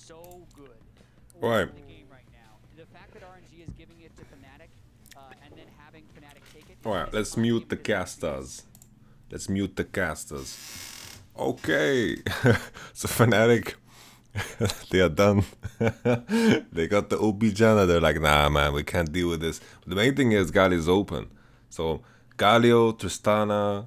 so good Right. in the game right now. The fact that RNG is giving it to Fnatic and then having Fnatic take it Alright, is let's high mute game the efficiency. casters. Let's mute the casters. Okay. So Fnatic, they are done. They got the OP Janna. They're like, nah, man, we can't deal with this. But the main thing is Galio's open. So Galio, Tristana,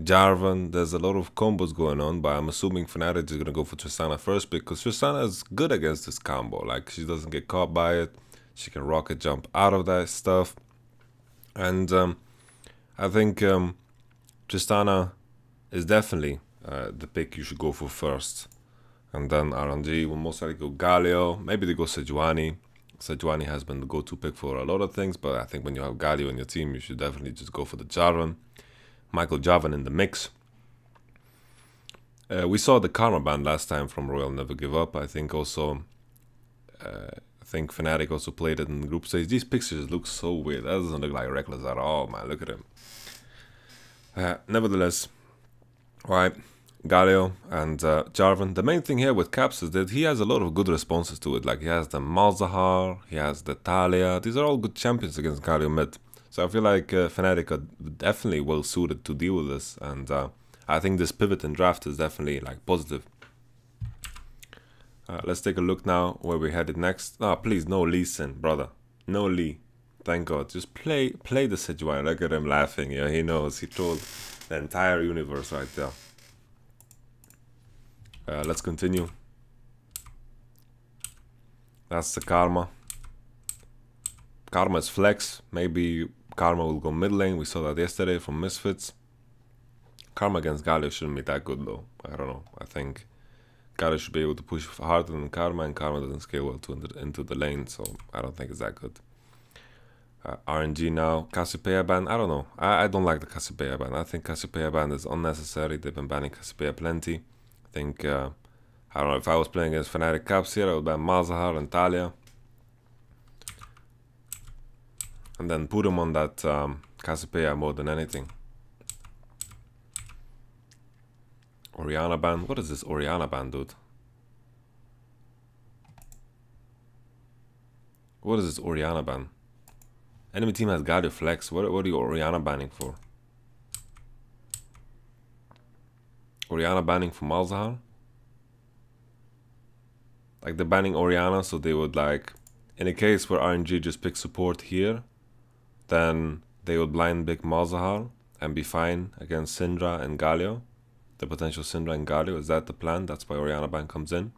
Jarvan, there's a lot of combos going on, but I'm assuming Fnatic is going to go for Tristana first because Tristana is good against this combo. Like, she doesn't get caught by it. She can rocket jump out of that stuff. And I think Tristana is definitely the pick you should go for first. And then RNG will most likely go Galio. Maybe they go Sejuani. Sejuani has been the go-to pick for a lot of things, but I think when you have Galio in your team, you should definitely just go for the Jarvan. Michael Jarvan in the mix. We saw the Karma ban last time from Royal Never Give Up. I think also, I think Fnatic also played it in the group stage. These pictures look so weird. That doesn't look like Reckless at all, man. Look at him. Nevertheless, right, Galio and Jarvan. The main thing here with Caps is that he has a lot of good responses to it. Like he has the Malzahar, he has the Talia. These are all good champions against Galio mid. So I feel like Fnatic are definitely well suited to deal with this. And I think this pivot and draft is definitely like positive. Let's take a look now where we're headed next. Ah, please, no Lee Sin, brother. No Lee. Thank God. Just play the Sejuani. Look at him laughing. Yeah, he knows. He trolled the entire universe right there. Let's continue. That's the Karma. Karma is flex. Maybe Karma will go mid lane. We saw that yesterday from Misfits. Karma against Galio shouldn't be that good though. I don't know. I think Galio should be able to push harder than Karma, and Karma doesn't scale well into the lane, so I don't think it's that good. RNG now, Cassiopeia ban, I don't know. I don't like the Cassiopeia ban. I think Cassiopeia ban is unnecessary. They've been banning Cassiopeia plenty. I think, I don't know, if I was playing against Fnatic Caps here, I would ban Malzahar and Talia. And then put him on that Cassiopeia more than anything. Orianna ban, what is this Orianna ban, dude? What is this Orianna ban? Enemy team has Galio flex. What are you Orianna banning for? Orianna banning for Malzahar? Like they're banning Orianna, so they would like, in a case where RNG just picks support here, then they would blind pick Malzahar and be fine against Syndra and Galio. The potential Syndra and Galio, is that the plan? That's why Orianna ban comes in.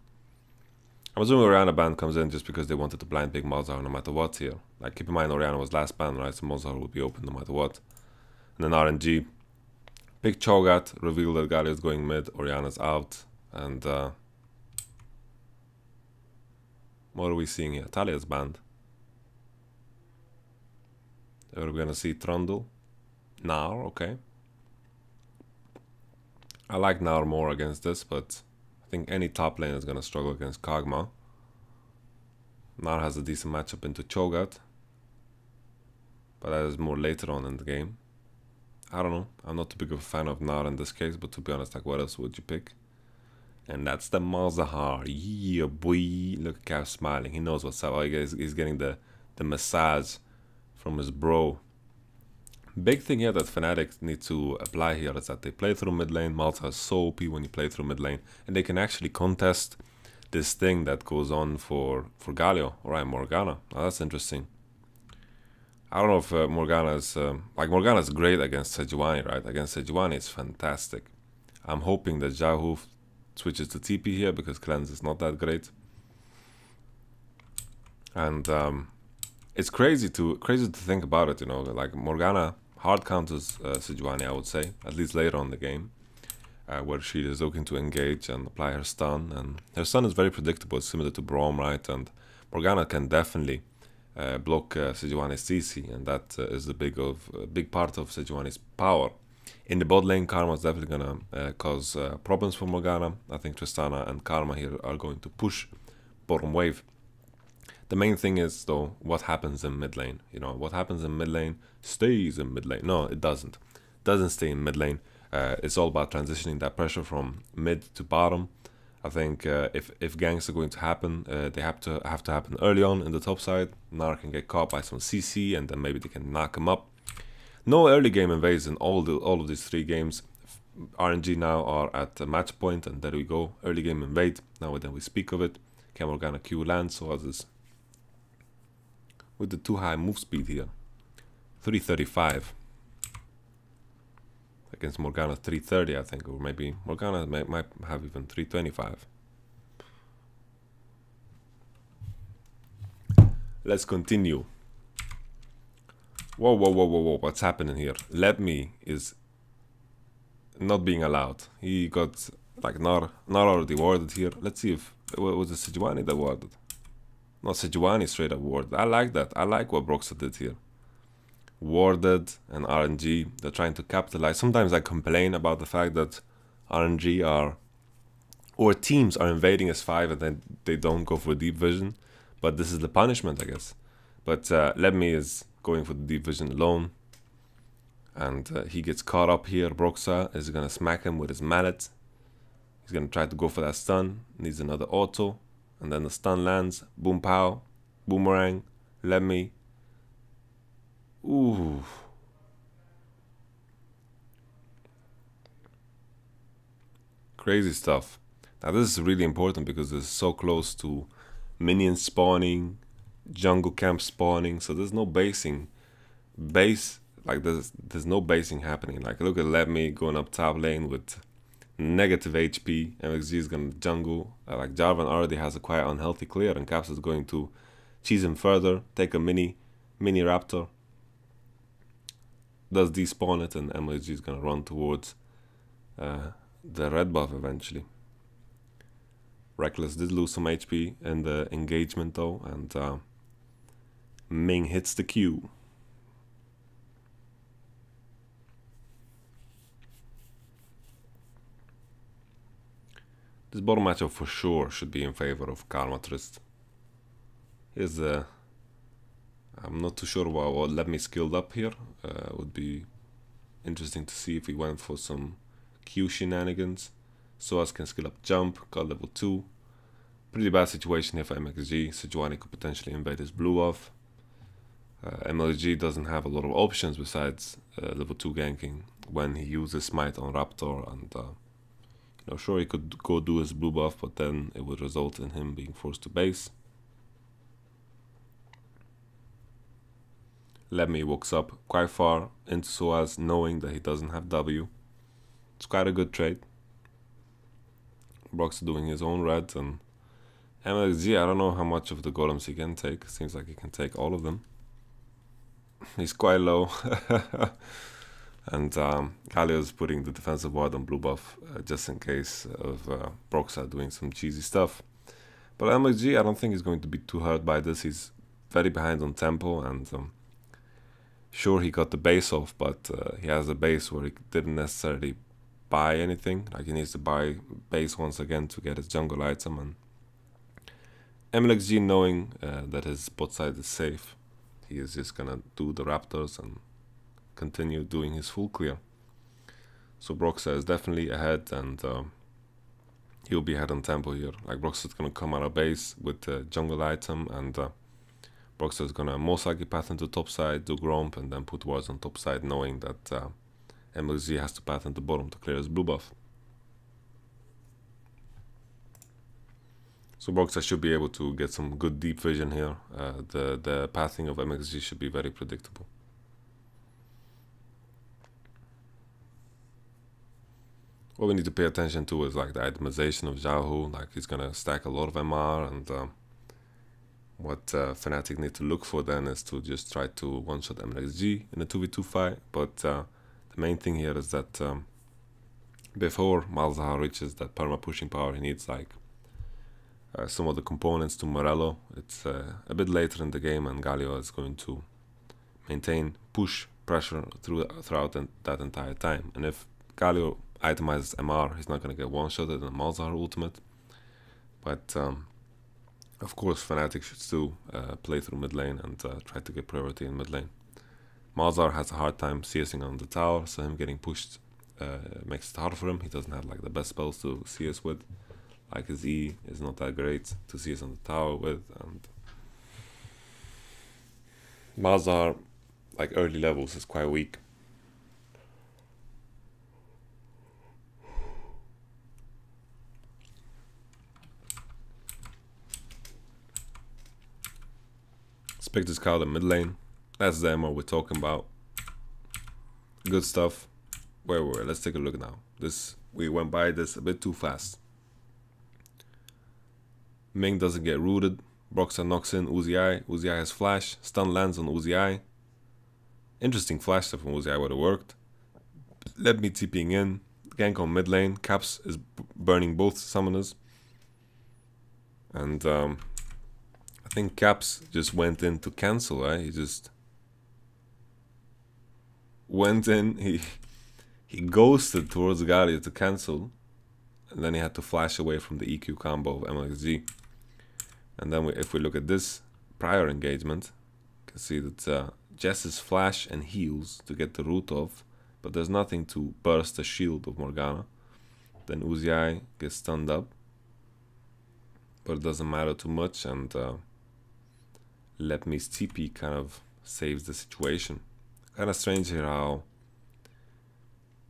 I'm assuming Orianna ban comes in just because they wanted to blind pick Malzahar no matter what here. Like, keep in mind, Orianna was last ban, right? So Malzahar will be open no matter what. And then RNG. Pick Cho'Gath, reveal that Galio is going mid, Orianna's out. And, what are we seeing here? Talia's banned. Are we gonna see Trundle? Gnar, okay. I like Gnar more against this, but I think any top lane is gonna struggle against Kog'Maw. Gnar has a decent matchup into Cho'Gath, but that is more later on in the game. I don't know. I'm not too big of a fan of Gnar in this case, but to be honest, like, what else would you pick? And that's the Malzahar. Yeah, boy. Look at Cav smiling. He knows what's up. Oh, he's getting the massage from his bro. Big thing here that Fnatic need to apply here is that they play through mid lane. Malzahar is so OP when you play through mid lane, and they can actually contest this thing that goes on for Galio. Alright, Morgana. Oh, that's interesting. I don't know if Morgana is... like, Morgana is great against Sejuani, right? Against Sejuani, it's fantastic. I'm hoping that Xiaohu switches to TP here because Cleanse is not that great. And it's crazy to think about it, you know. Like, Morgana hard counters Sejuani, I would say, at least later on in the game. Where she is looking to engage and apply her stun. And her stun is very predictable, it's similar to Braum, right? And Morgana can definitely... block Sejuani's CC, and that is the big part of Sejuani's power. In the bot lane, Karma is definitely gonna cause problems for Morgana. I think Tristana and Karma here are going to push bottom wave. The main thing is though, what happens in mid lane. You know, what happens in mid lane stays in mid lane. No, it doesn't. It doesn't stay in mid lane. It's all about transitioning that pressure from mid to bottom. I think if ganks are going to happen, they have to happen early on in the top side. Nar can get caught by some CC, and then maybe they can knock him up. No early game invades in all of these 3 games. RNG now are at the match point, and there we go. Early game invade. Now then we speak of it. Can Morgana Q land? So as this with the too high move speed here, 335 against Morgana 330, I think, or maybe Morgana might have even 325. Let's continue. Whoa, whoa, whoa, whoa, whoa, what's happening here? Let Me is not being allowed. He got, like, not already warded here. Let's see if, was it Sejuani that warded? No, Sejuani straight up warded. I like that. I like what Broxah did here. Warded and RNG, they're trying to capitalize. Sometimes I complain about the fact that RNG are, or teams are invading S5 and then they don't go for deep vision. But this is the punishment, I guess. But Let Me is going for the deep vision alone. And he gets caught up here. Broxah is going to smack him with his mallet. He's going to try to go for that stun. Needs another auto. And then the stun lands. Boom pow. Boomerang. Let Me. Ooh. Crazy stuff. Now this is really important because it's so close to minions spawning, jungle camp spawning, so there's no basing. Like there's no basing happening. Like look at Let Me going up top lane with negative HP. MXG is gonna jungle. Like Jarvan already has a quite unhealthy clear, and Caps is going to cheese him further, take a mini raptor. Does despawn it, and MXG is gonna run towards the red buff eventually. Reckless did lose some HP in the engagement though, and Ming hits the Q. This bottom matchup for sure should be in favor of Karma Trist. Here's I'm not too sure what Let Me skilled up here. Would be interesting to see if he went for some Q shenanigans. Soaz can skill up jump, got level 2. Pretty bad situation here for MXG. Sejuani could potentially invade his blue buff. MLG doesn't have a lot of options besides level 2 ganking when he uses Smite on Raptor, and you know, sure, he could go do his blue buff, but then it would result in him being forced to base. Let Me walks up quite far into Soaz, knowing that he doesn't have W. It's quite a good trade. Broxah doing his own red, and MXG, I don't know how much of the golems he can take. Seems like he can take all of them. He's quite low. And Galio is putting the defensive ward on blue buff just in case of Broxah doing some cheesy stuff. But MXG, I don't think he's going to be too hurt by this. He's very behind on tempo, and sure, he got the base off, but he has a base where he didn't necessarily buy anything. Like he needs to buy base once again to get his jungle item, and MLXG, knowing that his bot side is safe, he is just gonna do the raptors and continue doing his full clear. So Broxah is definitely ahead, and he'll be ahead on tempo here. Like Broxah is gonna come out of base with the jungle item, and Broxah is gonna most likely path into top side, do Gromp, and then put wards on top side, knowing that MLG has to path into bottom to clear his blue buff. So Broxah should be able to get some good deep vision here. The pathing of MXG should be very predictable. What we need to pay attention to is like the itemization of Xiaohu. Like he's gonna stack a lot of MR, and what Fnatic need to look for then is to just try to one-shot MXG in a 2v2 fight. But the main thing here is that before Malzahar reaches that perma pushing power, he needs like some of the components to Morello. It's a bit later in the game, and Galio is going to maintain push pressure throughout that entire time. And if Galio itemizes MR, he's not going to get one-shotted in the Malzahar ultimate. But of course, Fnatic should still play through mid lane and try to get priority in mid lane. Malzahar has a hard time CSing on the tower, so him getting pushed makes it hard for him. He doesn't have like the best spells to CS with. Like his E is not that great to see us on the tower with, and Mazar, like early levels, is quite weak. Let's pick this card in mid lane. That's the MO we're talking about. Good stuff. Where were we? Let's take a look now. We went by this a bit too fast. Ming doesn't get rooted. Broxah knocks in Uzi. Uzi has flash. Stun lands on Uzi. Interesting flash stuff from Uzi would have worked. Let me TPing in. Gank on mid lane. Caps is burning both summoners. And I think Caps just went in to cancel, right? He just went in. He ghosted towards Galio to cancel. And then he had to flash away from the EQ combo of MLXG. And then if we look at this prior engagement, you can see that Jess's flash and heals to get the root off, but there's nothing to burst the shield of Morgana. Then Uzi gets stunned up, but it doesn't matter too much, and Let Me's TP kind of saves the situation. Kind of strange here how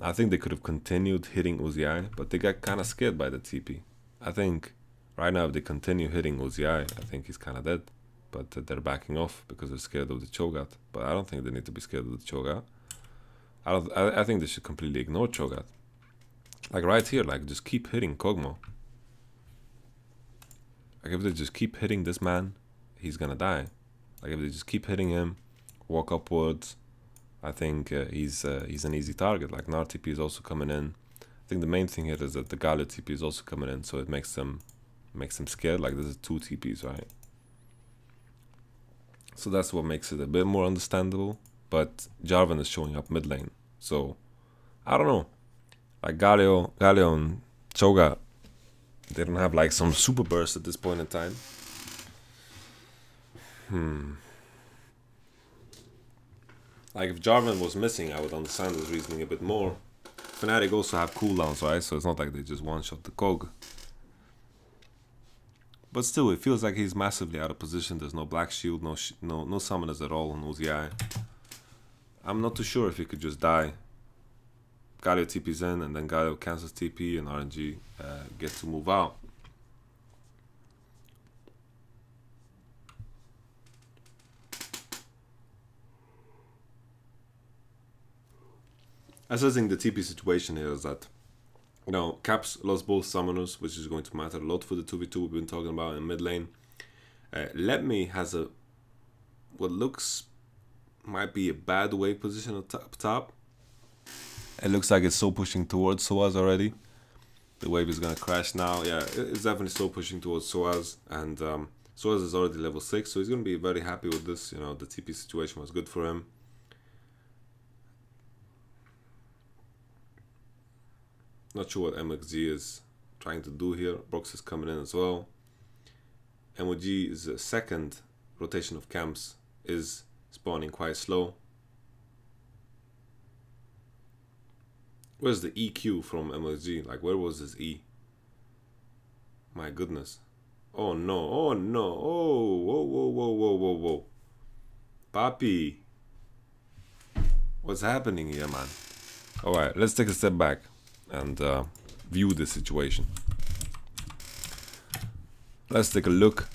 I think they could have continued hitting Uzi, but they got kind of scared by the TP. I think right now if they continue hitting Uzi, I think he's kind of dead. But they're backing off because they're scared of the Cho'Gath. But I don't think they need to be scared of the Cho'Gath. I think they should completely ignore Cho'Gath. Like right here, like just keep hitting Kog'Maw. Like if they just keep hitting this man, he's gonna die. Like if they just keep hitting him, walk upwards, I think he's an easy target. Like Gnar TP is also coming in. I think the main thing here is that the Galio TP is also coming in, so it makes them scared. Like this is 2 TPs, right? So that's what makes it a bit more understandable. But Jarvan is showing up mid lane, so I don't know. Like Galio and Cho'Gath, they don't have like some super burst at this point in time. Like if Jarvan was missing, I would understand his reasoning a bit more. Fnatic also have cooldowns, right? So it's not like they just one-shot the Kog. But still, it feels like he's massively out of position. There's no black shield, no summoners at all on Uzi. I'm not too sure if he could just die. Galio TP's in, and then Galio cancels TP, and RNG gets to move out. Assessing the TP situation here is that, you know, Caps lost both summoners, which is going to matter a lot for the 2v2 we've been talking about in mid lane. Let Me has what might be a bad wave position up top. It looks like it's so pushing towards Soaz already. The wave is gonna crash now. Yeah, it's definitely so pushing towards Soaz, and Soaz is already level 6, so he's gonna be very happy with this. You know, the TP situation was good for him. Not sure what MXG is trying to do here. Brox is coming in as well. MOG's second rotation of camps is spawning quite slow. Where's the EQ from MXG? Like, where was his E? My goodness. Oh no, oh no, oh, whoa, whoa, whoa, whoa, whoa, whoa. Papi. What's happening here, man? Alright, let's take a step back and view the situation. Let's take a look.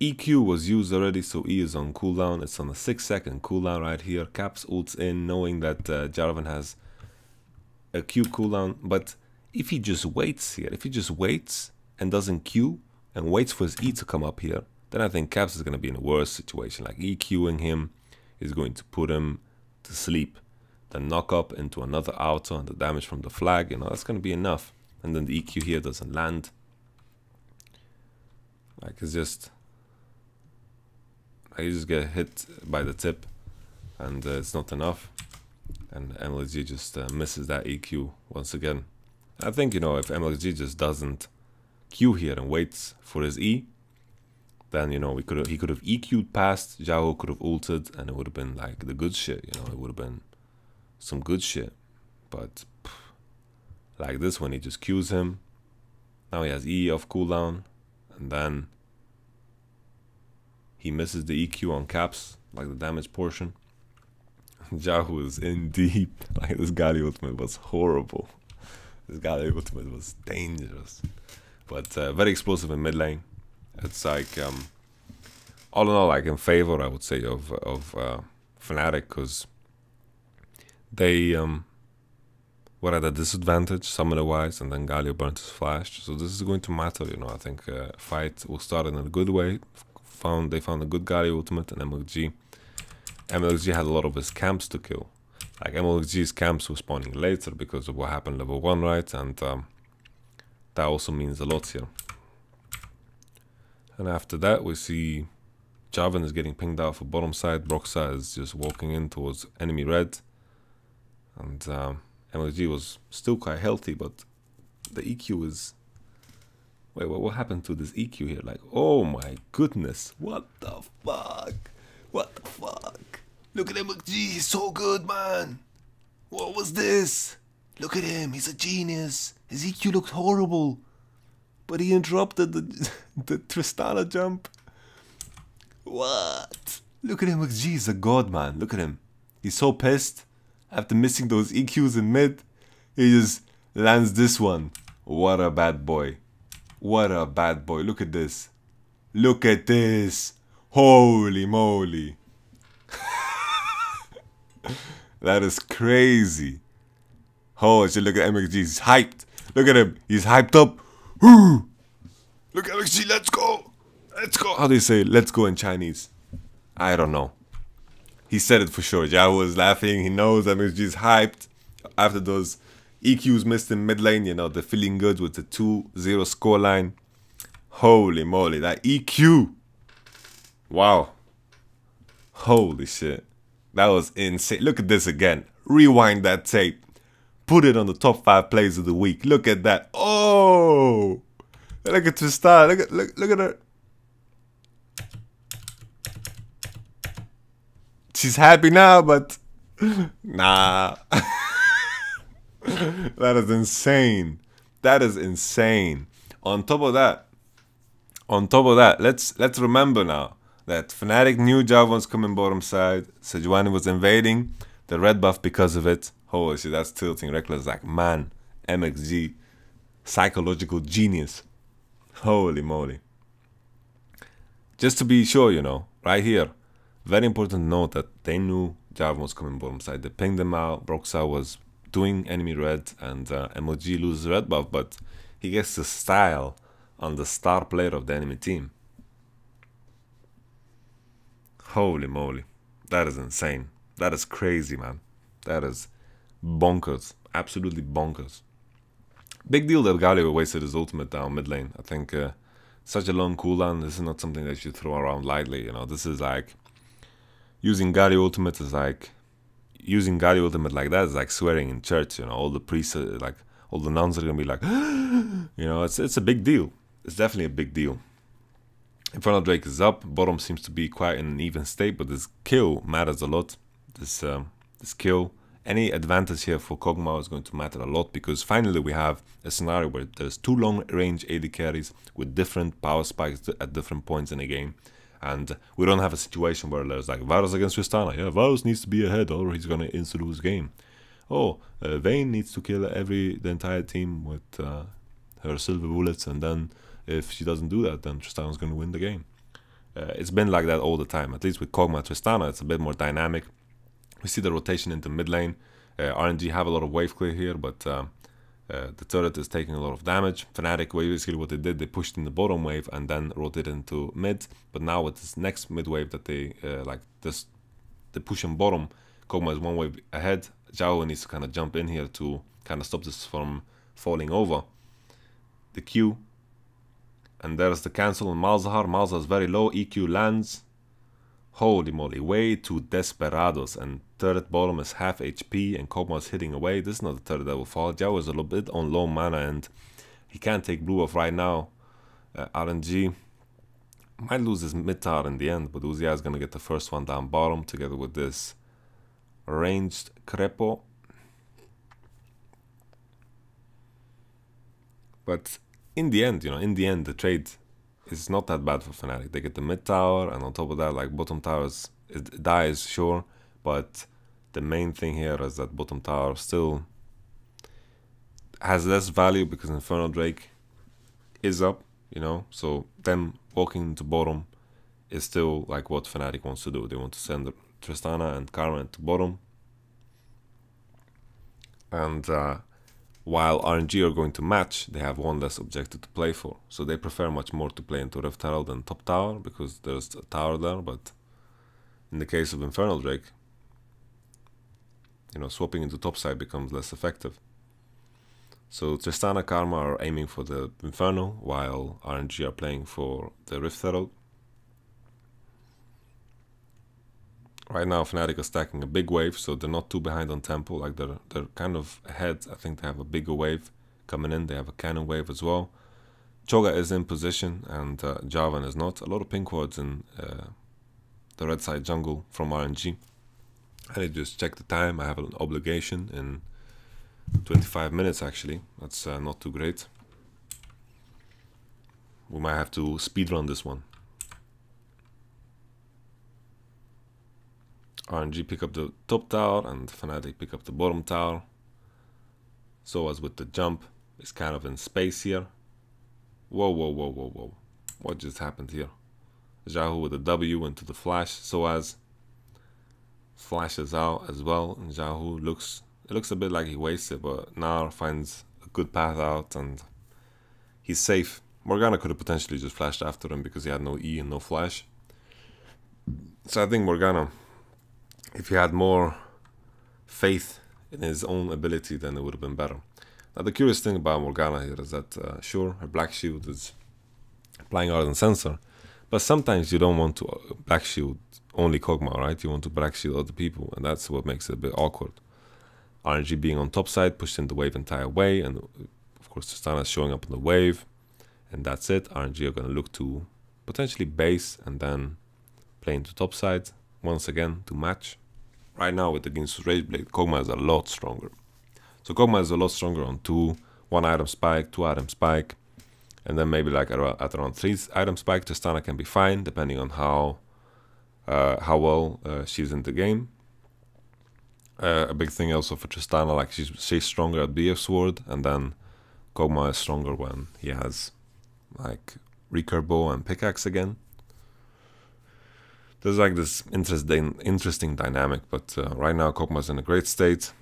EQ was used already, so E is on cooldown. It's on a 6-second cooldown right here. Caps ults in, knowing that Jarvan has a Q cooldown. But if he just waits here, if he just waits and doesn't Q and waits for his E to come up here, then I think Caps is going to be in a worse situation. Like EQing him is going to put him to sleep. Then knock up into another auto and the damage from the flag, you know, that's going to be enough. And then the EQ here doesn't land. Like, it's just, you just get hit by the tip and it's not enough. And MLG just misses that EQ once again. I think, you know, if MLG just doesn't Q here and waits for his E, then, you know, he could have EQ'd past, Xiao could have ulted, and it would have been like the good shit, you know, it would have been some good shit. But like this, when he just Qs him, Now he has E off cooldown, and then he misses the EQ on caps, like the damage portion. Jahu is in deep. Like, this Gali ultimate was horrible. This Gali ultimate was dangerous. But very explosive in mid lane. It's like, all in all, like in favor, I would say, of Fnatic, because they were at a disadvantage summoner-wise, and then Galio burnt his flash. So this is going to matter, you know. I think fight will start in a good way. They found a good Galio ultimate and MLG. MLG had a lot of his camps to kill. Like, MLG's camps were spawning later because of what happened level 1, right? And that also means a lot here. And after that, we see Jarvan is getting pinged out for bottom side. Broxa is just walking in towards enemy red. And MLG was still quite healthy, but the EQ is... Wait, what happened to this EQ here? Like, oh my goodness. What the fuck? What the fuck? Look at MLG, he's so good, man. What was this? Look at him, he's a genius. His EQ looked horrible, but he interrupted the Tristana jump. What? Look at MLG, he's a god, man. Look at him. He's so pissed. After missing those EQs in mid, he just lands this one. What a bad boy. What a bad boy. Look at this. Look at this. Holy moly. That is crazy. Oh, shit, look at MXG. He's hyped. Look at him. He's hyped up. Look at MXG. Let's go. Let's go. How do you say let's go in Chinese? I don't know. He said it for sure. Jao was laughing. He knows MXG is hyped. After those EQs missed in mid lane, you know, they're feeling good with the 2-0 scoreline. Holy moly. That EQ. Wow. Holy shit. That was insane. Look at this again. Rewind that tape. Put it on the top 5 plays of the week. Look at that. Oh! Look at Tristana. Look at her. She's happy now, but nah. That is insane. That is insane. On top of that, let's remember now that Fnatic knew Jarvan's coming bottom side. Sejuani was invading the red buff because of it. Holy shit, that's tilting Reckless. Like, man, MXG, psychological genius. Holy moly. Just to be sure, you know, right here, very important note that they knew Jarvan was coming bottom side. They pinged them out. Broxa was doing enemy red, and MLG loses red buff, but he gets the style on the star player of the enemy team. Holy moly. That is insane. That is crazy, man. That is bonkers. Absolutely bonkers. Big deal that Galio wasted his ultimate down mid lane. I think such a long cooldown, this is not something that you throw around lightly. You know, this is like using Galio ultimate is like like that is like swearing in church. You know, all the priests, like all the nuns are gonna be like, you know, it's a big deal. It's definitely a big deal. Infernal Drake is up. Bottom seems to be quite in an even state, but this kill matters a lot. This kill, any advantage here for Kog'Maw is going to matter a lot, because finally we have a scenario where there's 2 long-range AD carries with different power spikes at different points in the game. And we don't have a situation where there's like Varus against Tristana. Yeah, Varus needs to be ahead or he's going to insta-lose game. Oh, Vayne needs to kill the entire team with her silver bullets, and then if she doesn't do that, then Tristana's going to win the game. It's been like that all the time. At least with Kog'Maw Tristana, it's a bit more dynamic. We see the rotation into mid lane. RNG have a lot of wave clear here, but the turret is taking a lot of damage. Fnatic, basically what they did, they pushed in the bottom wave and then rotated into mid. But now with this next mid wave that they they push in bottom, Kog'Maw is 1 wave ahead. Zhao needs to kind of jump in here to kind of stop this from falling over. The Q. And there's the cancel on Malzahar. Malzahar is very low. EQ lands. Holy moly. Way too desperados. And turret bottom is half HP. And Kog'Maw is hitting away. This is not the turret that will fall. Zhao is a little bit on low mana. And he can't take blue off right now. RNG might lose his mid tower in the end. But Uzia is going to get the first one down bottom. Together with this ranged Crepo. But in the end, you know, in the end, the trade is not that bad for Fnatic. They get the mid tower, and on top of that, like bottom towers, it dies, sure, but the main thing here is that bottom tower still has less value because Infernal Drake is up, you know, so them walking into bottom is still like what Fnatic wants to do. They want to send Tristana and Karma into bottom, and while RNG are going to match, they have one less objective to play for, so they prefer much more to play into Rift Herald than top tower because there's a tower there. But in the case of Infernal Drake, you know, swapping into top side becomes less effective. So Tristana, Karma are aiming for the Inferno, while RNG are playing for the Rift Herald. Right now Fnatic are stacking a big wave, so they're not too behind on tempo, like they're kind of ahead. I think they have a bigger wave coming in, they have a cannon wave as well. Choga is in position and Jarvan is not. A lot of pink wards in the red side jungle from RNG. I just check the time, I have an obligation in 25 minutes actually, that's not too great. We might have to speedrun this one. RNG pick up the top tower and Fnatic pick up the bottom tower. So as with the jump, it's kind of in space here. Whoa, whoa, whoa, whoa, whoa. What just happened here? Jahu with a W into the flash. So as flashes out as well, and Jahu looks a bit like he wasted, but Nar finds a good path out and he's safe. Morgana could have potentially just flashed after him because he had no E and no flash. So I think Morgana, if he had more faith in his own ability, then it would have been better. Now the curious thing about Morgana here is that sure, her black shield is applying Ardent Sensor, but sometimes you don't want to black shield only Kog'Maw, right? You want to black shield other people, and that's what makes it a bit awkward. RNG being on top side, pushed in the wave entire way, and of course Tristana is showing up on the wave, and that's it. RNG are going to look to potentially base and then play into top side once again to match. Right now with the Ginsu's Rageblade, Kog'Maw is a lot stronger. So Kog'Maw is a lot stronger on 1 item spike, 2 item spike, and then maybe like at around 3 item spike, Tristana can be fine depending on how well she's in the game. A big thing also for Tristana, like she's stronger at BF Sword, and then Kog'Maw is stronger when he has like recurve bow and pickaxe again. There's like this interesting dynamic, but right now Kog'Maw's in a great state.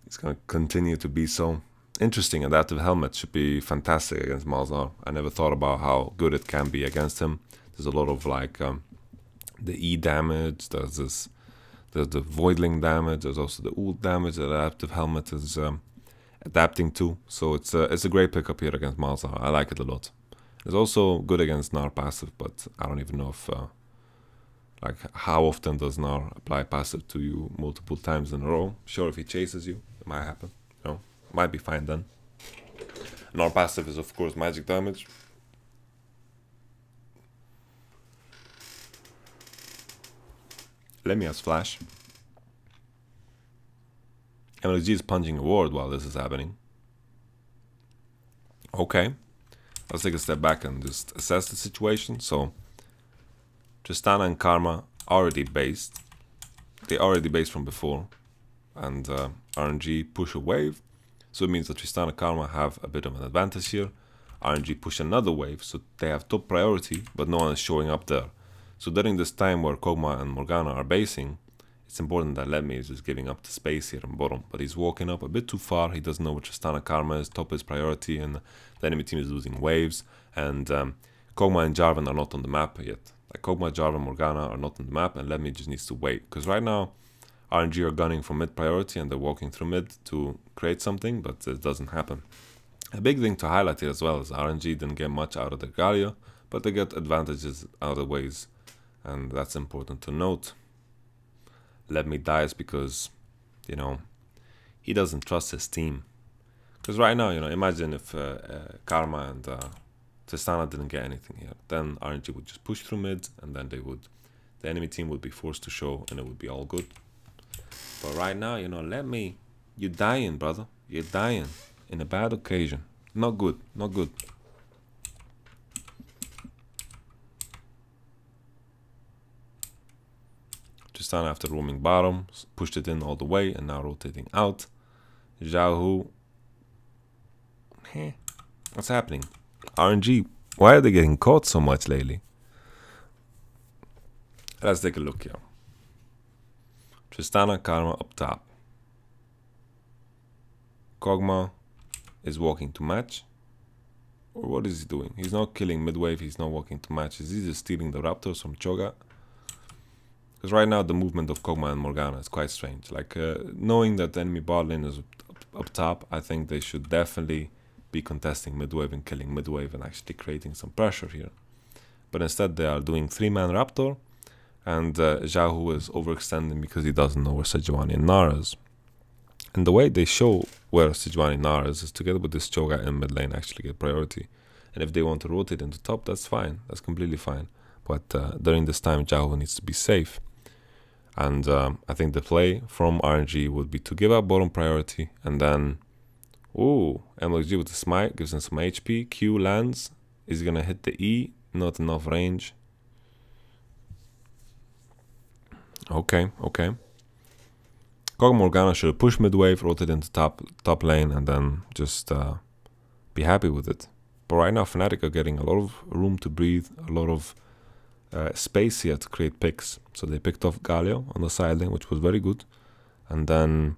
It's going to continue to be so. Interesting adaptive helmet should be fantastic against Malzahar. I never thought about how good it can be against him. There's a lot of like the E damage, there's the Voidling damage, there's also the ult damage that adaptive helmet is adapting to. So it's a great pickup here against Malzahar. I like it a lot. It's also good against Gnar passive, but I don't even know if like how often does Gnar apply passive to you multiple times in a row. Sure, if he chases you, it might happen. You know, might be fine then. Gnar passive is of course magic damage. Let me has flash. MLG is punching a ward while this is happening. Okay, let's take a step back and just assess the situation. So Tristana and Karma already based. They already based from before, and RNG push a wave, so it means that Tristana and Karma have a bit of an advantage here. RNG push another wave, so they have top priority, but no one is showing up there. So during this time where Kog'Maw and Morgana are basing, it's important that Lemmy is just giving up the space here on bottom, but he's walking up a bit too far. He doesn't know where Tristana Karma is, top is priority, and the enemy team is losing waves, and Kog'Maw and Jarvan are not on the map yet. Like Kog'Maw, Jarvan, Morgana are not on the map, and Lemmy just needs to wait, because right now RNG are gunning for mid priority and they're walking through mid to create something, but it doesn't happen. A big thing to highlight here as well is RNG didn't get much out of the Galio, but they get advantages other ways, and that's important to note. Lemmy dies because, you know, he doesn't trust his team. Because right now, you know, imagine if Karma and Tristana didn't get anything here. Then RNG would just push through mid, and then the enemy team would be forced to show, and it would be all good. But right now, you know, you're dying, brother. You're dying in a bad occasion. Not good, not good. Tristana, after roaming bottom, pushed it in all the way and now rotating out. Xiaohu. What's happening? RNG, why are they getting caught so much lately? Let's take a look here. Tristana, Karma up top. Kog'Maw is walking to match. Or what is he doing? He's not killing mid-wave, he's not walking to match. Is he just stealing the Raptors from Cho'Gath? Because right now the movement of Kog'Maw and Morgana is quite strange. Like, knowing that the enemy bot lane is up top, I think they should definitely be contesting mid-wave and killing mid-wave and actually creating some pressure here. But instead they are doing 3-man Raptor, and Xiaohu is overextending because he doesn't know where Sejuani and Nara is. And the way they show where Sejuani and Nara is together with this Cho'Gath in mid lane actually get priority. And if they want to rotate into top, that's fine. That's completely fine. But during this time, Xiaohu needs to be safe. And I think the play from RNG would be to give up bottom priority and then... Ooh, MLG with the smite gives him some HP. Q lands. Is he gonna hit the E? Not enough range. Okay. Kog'Maw Morgana should push mid-wave, rotate into top lane, and then just be happy with it. But right now, Fnatic are getting a lot of room to breathe, a lot of space here to create picks. So they picked off Galio on the side lane, which was very good. And then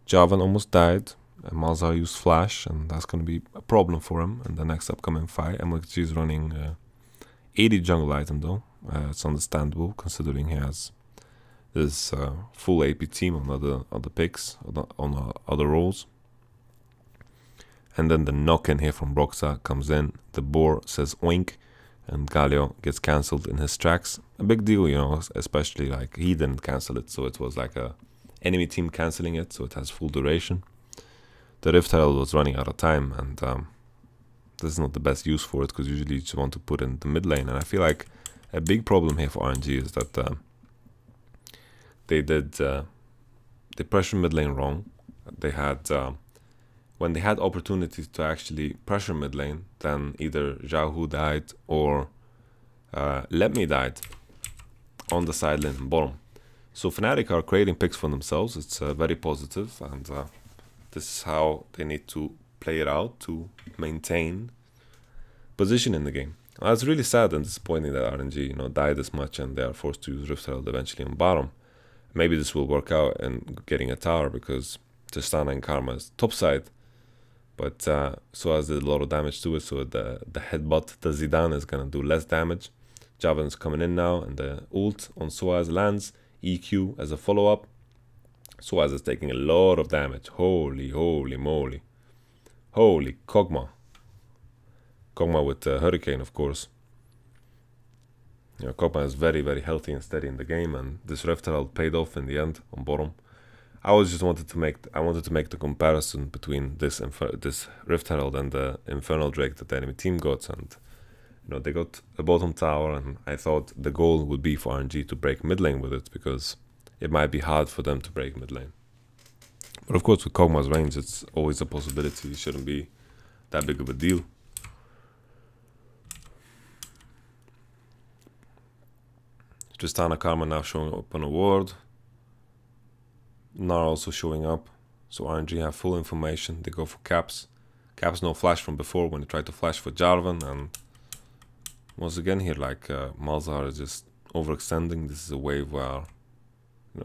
Jarvan almost died. And Malzahar used Flash, and that's going to be a problem for him in the next upcoming fight. MLG is running 80 jungle item though. It's understandable considering he has this full AP team on other picks, on other roles. And then the knock-in here from Broxah comes in. The boar says oink, and Galio gets cancelled in his tracks. A big deal, you know, especially like he didn't cancel it, so it was like a enemy team cancelling it, so it has full duration. The Rift Herald was running out of time, and this is not the best use for it, because usually you just want to put in the mid lane. And I feel like a big problem here for RNG is that they pressured mid lane wrong. They had when they had opportunities to actually pressure mid lane, then either Xiaohu died or Let Me died on the side lane and bottom. So Fnatic are creating picks for themselves. It's very positive, and this is how they need to play it out to maintain position in the game. It's really sad and disappointing that RNG, died this much and they are forced to use Rift Herald eventually on bottom. Maybe this will work out in getting a tower, because Tristana and Karma is top side, but Suaz did a lot of damage to it, so the headbutt, the Zidane, is gonna do less damage. Javan's coming in now, and the ult on Suaz lands, EQ as a follow-up. Suaz is taking a lot of damage. Holy moly. Holy Kog'Maw. Kog'Maw with Hurricane, of course. Kog'Maw is very, very healthy and steady in the game, and this Rift Herald paid off in the end on bottom. I wanted to make the comparison between this Rift Herald and the Infernal Drake that the enemy team got, and they got a bottom tower, and I thought the goal would be for RNG to break mid lane with it, because it might be hard for them to break mid lane. But of course, with Kog'Maw's range, it's always a possibility. It shouldn't be that big of a deal. Tristana Karma now showing up on a ward. Nara also showing up. So RNG have full information. They go for caps. Caps no flash from before when they tried to flash for Jarvan. And once again here, like Malzahar is just overextending. This is a wave where,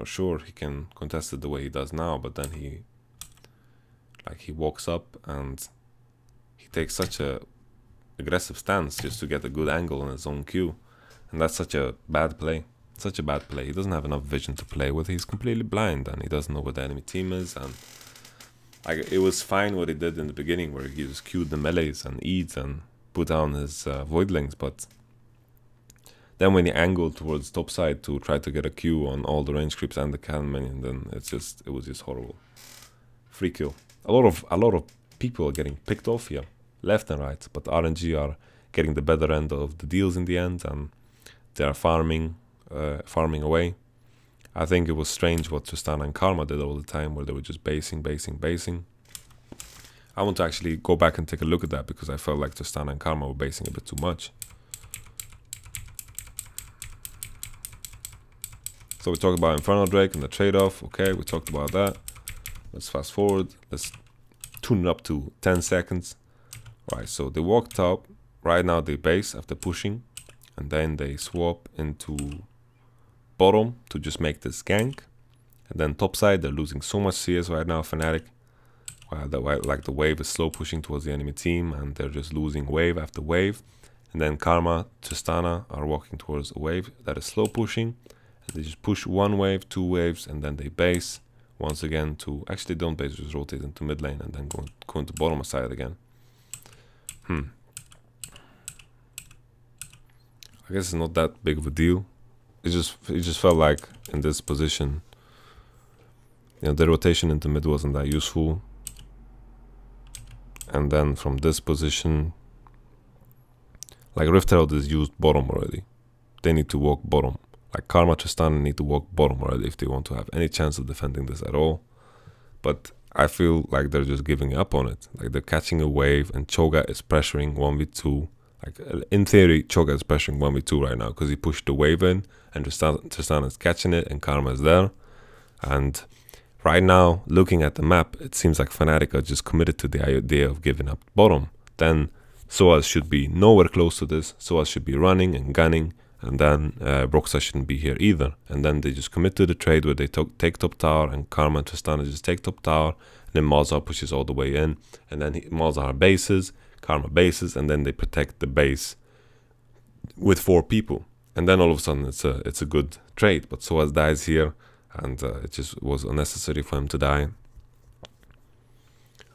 sure, he can contest it the way he does now, but then he walks up and he takes such a aggressive stance just to get a good angle on his own Q. And that's such a bad play. Such a bad play. He doesn't have enough vision to play with. He's completely blind, and he doesn't know where the enemy team is. And it was fine what he did in the beginning, where he just queued the melees and E'd and put down his voidlings. But then when he angled towards top side to try to get a Q on all the range creeps and the cannon minion, then it was just horrible. Free kill. A lot of people are getting picked off here, left and right. But RNG are getting the better end of the deals in the end, and they are farming away. I think it was strange what Tristana and Karma did all the time, where they were just basing. I want to actually go back and take a look at that, because I felt like Tristana and Karma were basing a bit too much. So we talked about Infernal Drake and the trade-off. Okay, we talked about that. Let's fast forward. Let's tune it up to 10 seconds. Alright, so they walked up. Right now they base after pushing. And then they swap into bottom to just make this gank. And then top side, they're losing so much CS right now, Fnatic. While the wave is slow pushing towards the enemy team, and they're just losing wave after wave. And then Karma, Tristana are walking towards a wave that is slow pushing. And they just push one wave, two waves, and then they base once again to... Actually, don't base, just rotate into mid lane and then go into bottom side again. I guess it's not that big of a deal. It just felt like in this position, you know, the rotation into mid wasn't that useful. And then from this position, like Rift Herald is used bottom already. They need to walk bottom. Like Karma, Tristana need to walk bottom already if they want to have any chance of defending this at all. But I feel like they're just giving up on it. Like they're catching a wave and Cho'Gath is pressuring 1v2. Like in theory, Cho'Gath is pressuring 1v2 right now because he pushed the wave in and Tristana is catching it and Karma is there. And right now, looking at the map, it seems like Fnatic are just committed to the idea of giving up bottom. Then Soaz should be nowhere close to this. Soaz should be running and gunning, and then Broxah shouldn't be here either. And then they just commit to the trade where they take top tower, and Karma and Tristana just take top tower, and then Malzahar pushes all the way in, and then Malzahar bases, Karma bases, and then they protect the base with 4 people. And then all of a sudden it's a good trade, but Soaz dies here. And it just was unnecessary for him to die.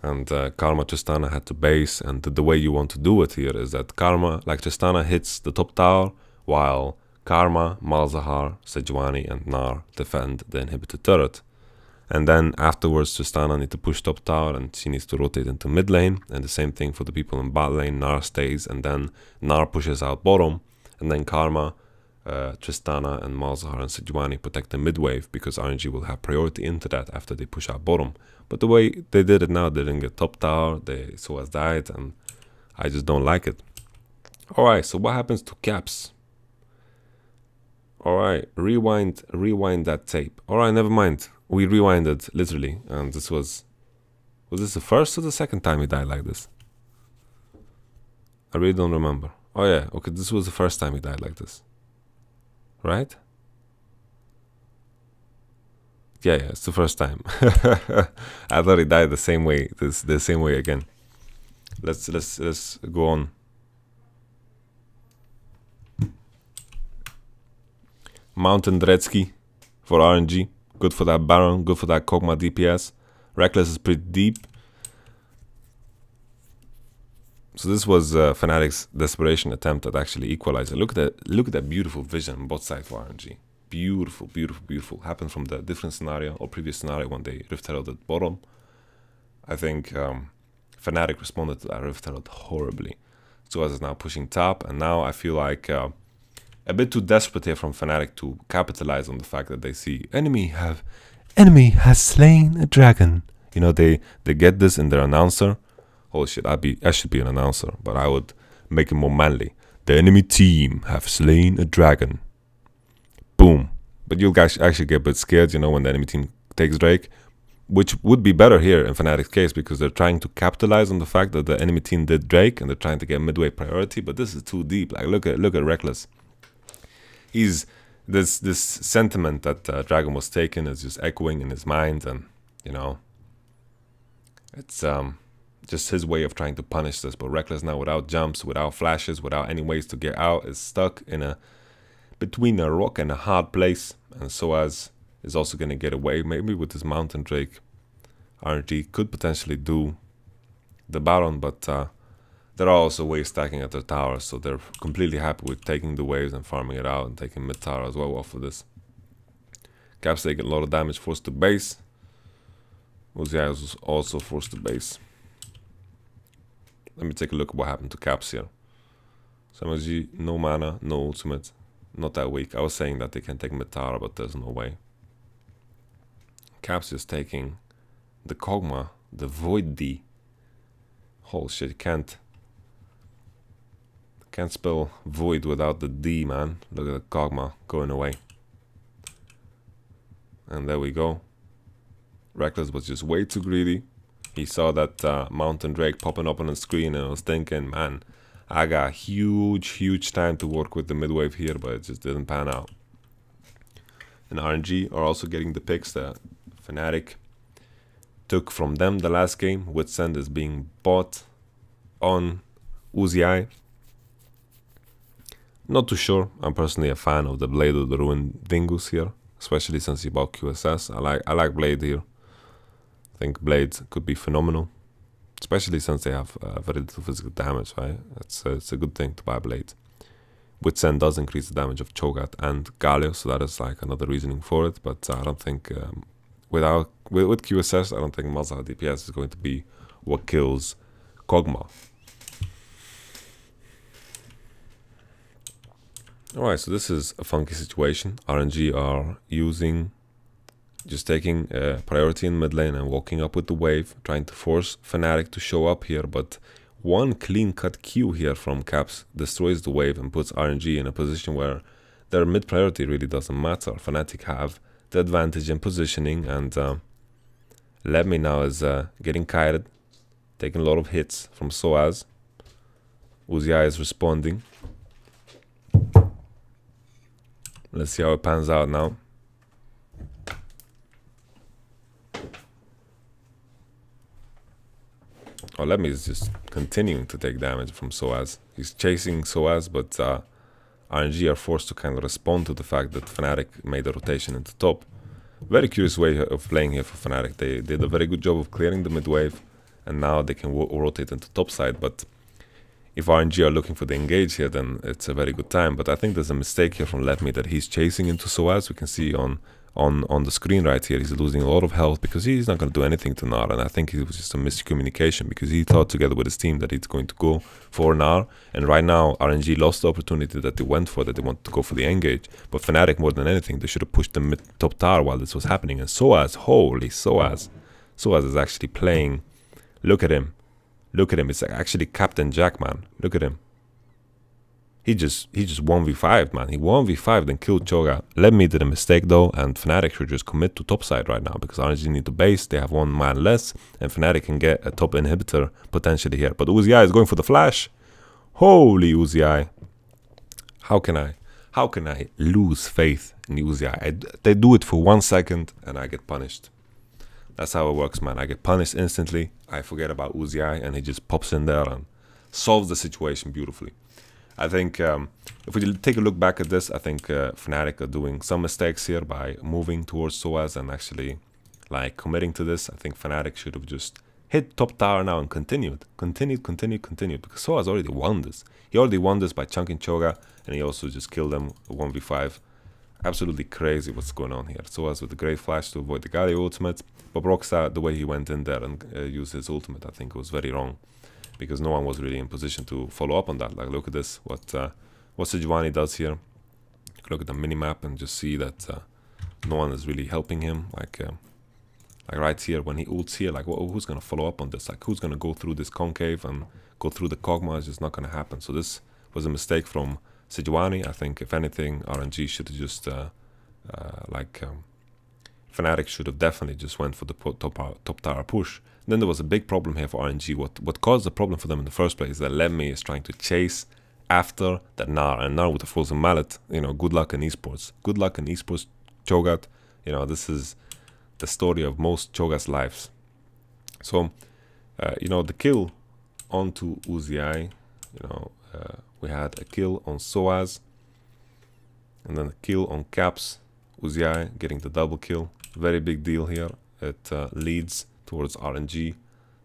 And Karma, Tristana had to base. And the way you want to do it here is that Karma, like Tristana, hits the top tower, while Karma, Malzahar, Sejuani, and Gnar defend the inhibitor turret. And then afterwards, Tristana needs to push top tower, and she needs to rotate into mid lane. And the same thing for the people in bot lane. Gnar stays, and then Gnar pushes out bottom, and then Karma, Tristana and Malzahar and Sejuani protect the mid wave because RNG will have priority into that after they push out bottom. But the way they did it now, they didn't get top tower, they Soaz died, and I just don't like it. Alright, so what happens to Caps? Alright, rewind that tape. Alright, never mind. We rewinded, literally, and this was this the first or the second time he died like this? I really don't remember. Oh yeah, okay, this was the first time he died like this. Right? Yeah, it's the first time. I thought he died the same way, the same way again. Let's go on. Mountain Dretzky for RNG. Good for that Baron, good for that Kog'Maw DPS. Reckless is pretty deep. So this was Fnatic's desperation attempt at actually equalizing. Look at that beautiful vision on both sides for RNG. Beautiful, beautiful, beautiful. Happened from the different scenario or previous scenario when they Rift Heralded bottom. I think Fnatic responded to that Rift Herald horribly. Soaz is now pushing top, and now I feel like a bit too desperate here from Fnatic to capitalize on the fact that they see enemy has slain a dragon. You know, they get this in their announcer. Oh shit, I should be an announcer, but I would make it more manly. The enemy team have slain a dragon. Boom. But you'll guys actually get a bit scared, you know, when the enemy team takes Drake, which would be better here in Fnatic's case because they're trying to capitalize on the fact that the enemy team did Drake and they're trying to get midway priority. But this is too deep. Like look at Reckless. He's this sentiment that Dragon was taken is just echoing in his mind, and you know, it's just his way of trying to punish this. But Reckless now, without jumps, without flashes, without any ways to get out, is stuck in between a rock and a hard place. And Soaz is also going to get away. Maybe with his Mountain Drake, RNG could potentially do the Baron, but there are also waves stacking at their towers, so they're completely happy with taking the waves and farming it out and taking mid tower as well off of this. Caps taking a lot of damage, forced to base. Uzi was also forced to base. Let me take a look at what happened to Caps here. Samaji, no mana, no ultimate, not that weak. I was saying that they can take mid tower, but there's no way. Caps is taking the Kog'Maw, the Void D. Holy shit, can't spell Void without the D, man. Look at the Kog'Maw going away. And there we go. Reckless was just way too greedy. He saw that Mountain Drake popping up on the screen and was thinking, man, I got huge time to work with the mid-wave here, but it just didn't pan out. And RNG are also getting the picks that Fnatic took from them the last game. Witsend is being bought on Uzi. Not too sure. I'm personally a fan of the Blade of the Ruined Dingus here, especially since he bought QSS. I like Blade here. I think Blade could be phenomenal, especially since they have very little physical damage, right? It's a good thing to buy Blade. Witsend does increase the damage of Cho'Gath and Galio, so that is like another reasoning for it. But I don't think with QSS, I don't think Malzahar DPS is going to be what kills Kog'Maw. Alright, so this is a funky situation. RNG are just taking priority in mid lane and walking up with the wave, trying to force Fnatic to show up here, but one clean-cut Q here from Caps destroys the wave and puts RNG in a position where their mid priority really doesn't matter. Fnatic have the advantage in positioning, and Lemmy now is getting kited, taking a lot of hits from Soaz. Uzi is responding. Let's see how it pans out now. Oh, Lemmy is just continuing to take damage from Soaz. He's chasing Soaz, but RNG are forced to kind of respond to the fact that Fnatic made a rotation into top. Very curious way of playing here for Fnatic. They did a very good job of clearing the mid wave, and now they can rotate into top side. But if RNG are looking for the engage here, then it's a very good time. But I think there's a mistake here from Lemmy that he's chasing into Soaz. We can see on the screen right here, he's losing a lot of health because he's not going to do anything to Gnar, and I think it was just a miscommunication because he thought together with his team that he's going to go for Gnar, and right now RNG lost the opportunity that they went for, that they wanted to go for the engage. But Fnatic, more than anything, they should have pushed the mid top tower while this was happening. And Soaz, holy Soaz is actually playing. Look at him, it's actually Captain Jack, man. Look at him. He just 1v5'd, man. He 1v5'd and killed Cho'Gath. Lemmy did a mistake though, and Fnatic should just commit to top side right now because RNG need to base. They have one man less, and Fnatic can get a top inhibitor potentially here. But Uzi is going for the flash. Holy Uzi. How can I lose faith in Uzi? They do it for 1 second and I get punished. That's how it works, man. I get punished instantly. I forget about Uzi and he just pops in there and solves the situation beautifully. I think if we take a look back at this, I think Fnatic are doing some mistakes here by moving towards Soaz and actually like committing to this. I think Fnatic should have just hit top tower now and continued because Soaz already won this. He already won this by chunking Cho'Gath, and he also just killed them 1v5. Absolutely crazy what's going on here. Soaz with a great flash to avoid the Galio ultimate, but Broxah, the way he went in there and used his ultimate, I think was very wrong, because no one was really in position to follow up on that. Like, look at this, what Sejuani does here. Look at the minimap and just see that no one is really helping him. Like right here, when he ults here, like who's gonna follow up on this? Like, who's gonna go through this concave and go through the Kog'Maw? It's just not gonna happen. So this was a mistake from Sejuani. I think if anything, RNG should have just Fnatic should have definitely just went for the top tower push. Then there was a big problem here for RNG. What caused the problem for them in the first place is that Lemmy is trying to chase after that Gnar, and Gnar with a frozen mallet. You know, good luck in esports. Good luck in esports, Cho'Gath. You know, this is the story of most Cho'Gath's lives. So, you know, the kill onto Uzi. You know, we had a kill on Soaz, and then a kill on Caps. Uzi getting the double kill. Very big deal here. It leads towards RNG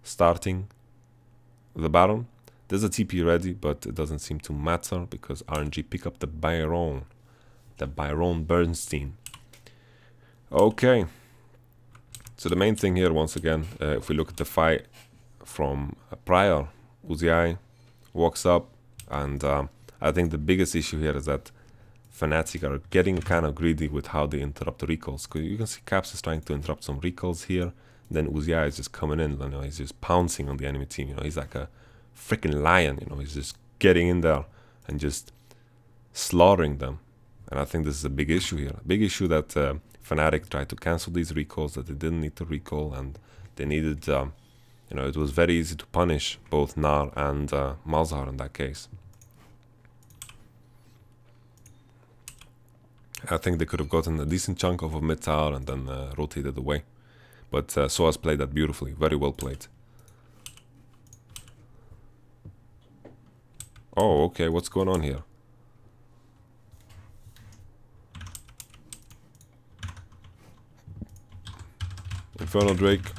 starting the Baron. There's a TP ready, but it doesn't seem to matter because RNG pick up the Byron Bernstein. Okay, so the main thing here, once again, if we look at the fight from prior, Uzi walks up, and I think the biggest issue here is that Fnatic are getting kind of greedy with how they interrupt the recalls. Because you can see Caps is trying to interrupt some recalls here. Then Uzi is just coming in, you know, he's just pouncing on the enemy team. You know, he's like a freaking lion. You know, he's just getting in there and just slaughtering them. And I think this is a big issue here. A big issue that Fnatic tried to cancel these recalls that they didn't need to recall, and they needed, you know, it was very easy to punish both Gnar and Malzahar in that case. I think they could have gotten a decent chunk of a mid tower and then rotated away. But Soaz played that beautifully, very well played. Oh, okay, what's going on here? Infernal Drake.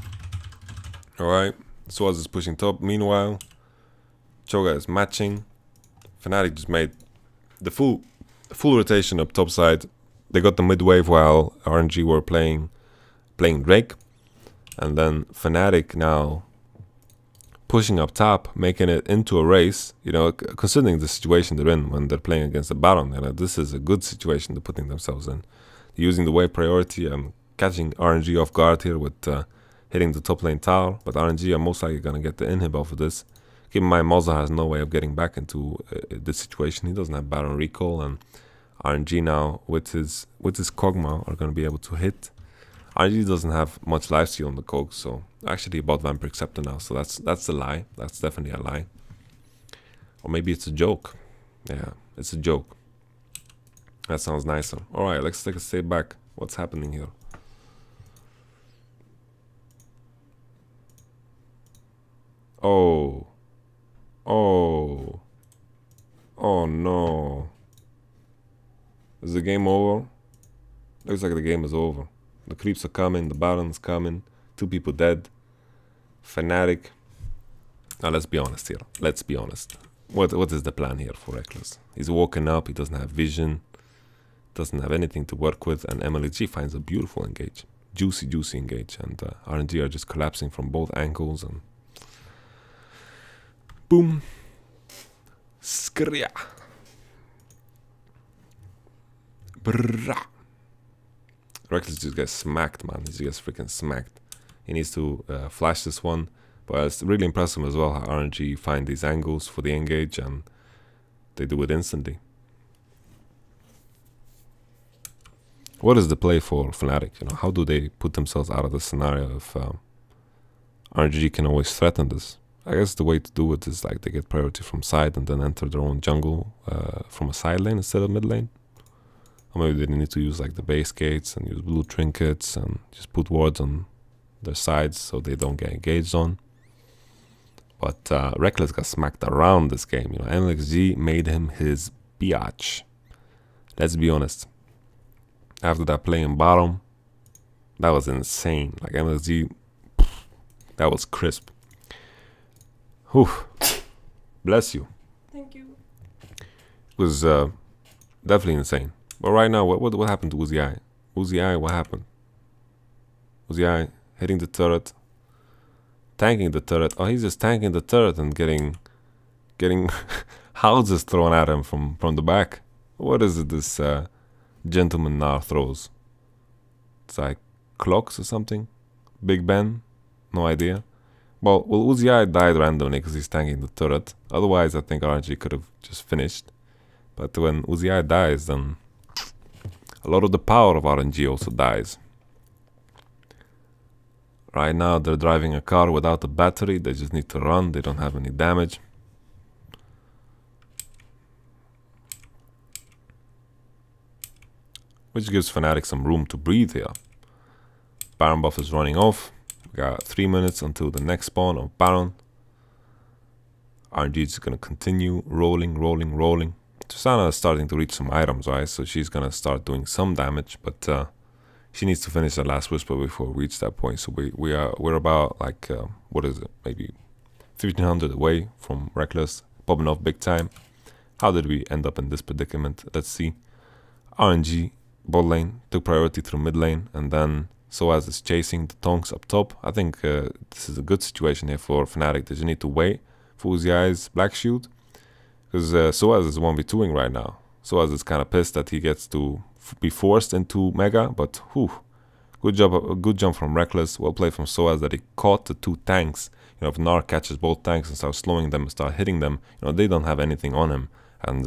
Alright, Soaz is pushing top. Meanwhile, Cho'Gath is matching. Fnatic just made the full rotation up top side. They got the mid wave while RNG were playing Drake. And then Fnatic now pushing up top, making it into a race. You know, considering the situation they're in when they're playing against the Baron, you know, this is a good situation they're putting themselves in. Using the wave priority and catching RNG off guard here with hitting the top lane tower. But RNG are most likely going to get the inhib off of this. Keep in mind, Malzahar has no way of getting back into this situation. He doesn't have Baron recall, and RNG now with his Kog'Maw are going to be able to hit. RNG doesn't have much lifesteal on the Kog, so actually bought Vampire Scepter now, so that's a lie. That's definitely a lie. Or maybe it's a joke. Yeah, it's a joke. That sounds nicer. Alright, let's take a step back. What's happening here? Oh. Oh. Oh no. Is the game over? Looks like the game is over. The creeps are coming, the Baron's coming, 2 people dead. Fnatic. Now let's be honest here. Let's be honest. What is the plan here for Reckless? He's woken up, he doesn't have vision, doesn't have anything to work with, and MLG finds a beautiful engage. Juicy engage, and RNG are just collapsing from both angles, and boom. Skria. Brrrah. Reckless just gets smacked, man. He just gets freaking smacked. He needs to flash this one. But it's really impressive as well how RNG find these angles for the engage, and they do it instantly. What is the play for Fnatic? You know, how do they put themselves out of the scenario if RNG can always threaten this? I guess the way to do it is like they get priority from side and then enter their own jungle from a side lane instead of mid lane. Or maybe they need to use like the base gates and use blue trinkets and just put wards on their sides so they don't get engaged on. But Reckless got smacked around this game. You know, MLXG made him his biatch. Let's be honest. After that play in bottom, that was insane. Like MLXG, that was crisp. Whew. Bless you. Thank you. It was definitely insane. But right now, what happened to Uzi? Uzi, what happened? Uzi hitting the turret, tanking the turret. Oh, he's just tanking the turret and getting houses thrown at him from the back. What is it this gentleman now throws? It's like clocks or something? Big Ben? No idea. Well, Uzi died randomly because he's tanking the turret. Otherwise, I think RNG could have just finished. But when Uzi dies, then a lot of the power of RNG also dies. Right now, they're driving a car without a battery. They just need to run. They don't have any damage. Which gives Fnatic some room to breathe here. Baron buff is running off. We got 3 minutes until the next spawn of Baron. RNG is going to continue rolling. Tristana is starting to reach some items, right? So she's going to start doing some damage, but she needs to finish the last whisper before we reach that point. So we're about like, what is it? Maybe 1500 away from Reckless, popping off big time. How did we end up in this predicament? Let's see. RNG, bot lane, took priority through mid lane, and then Soaz is chasing the Tonks up top. I think this is a good situation here for Fnatic. They just need to wait for Uzi's Black Shield, because Soaz is 1v2ing right now. Soaz is kind of pissed that he gets to be forced into Mega, but whew, good jump from Reckless. Well played from Soaz that he caught the 2 tanks. You know, if Gnar catches both tanks and starts slowing them and start hitting them, you know, they don't have anything on him. And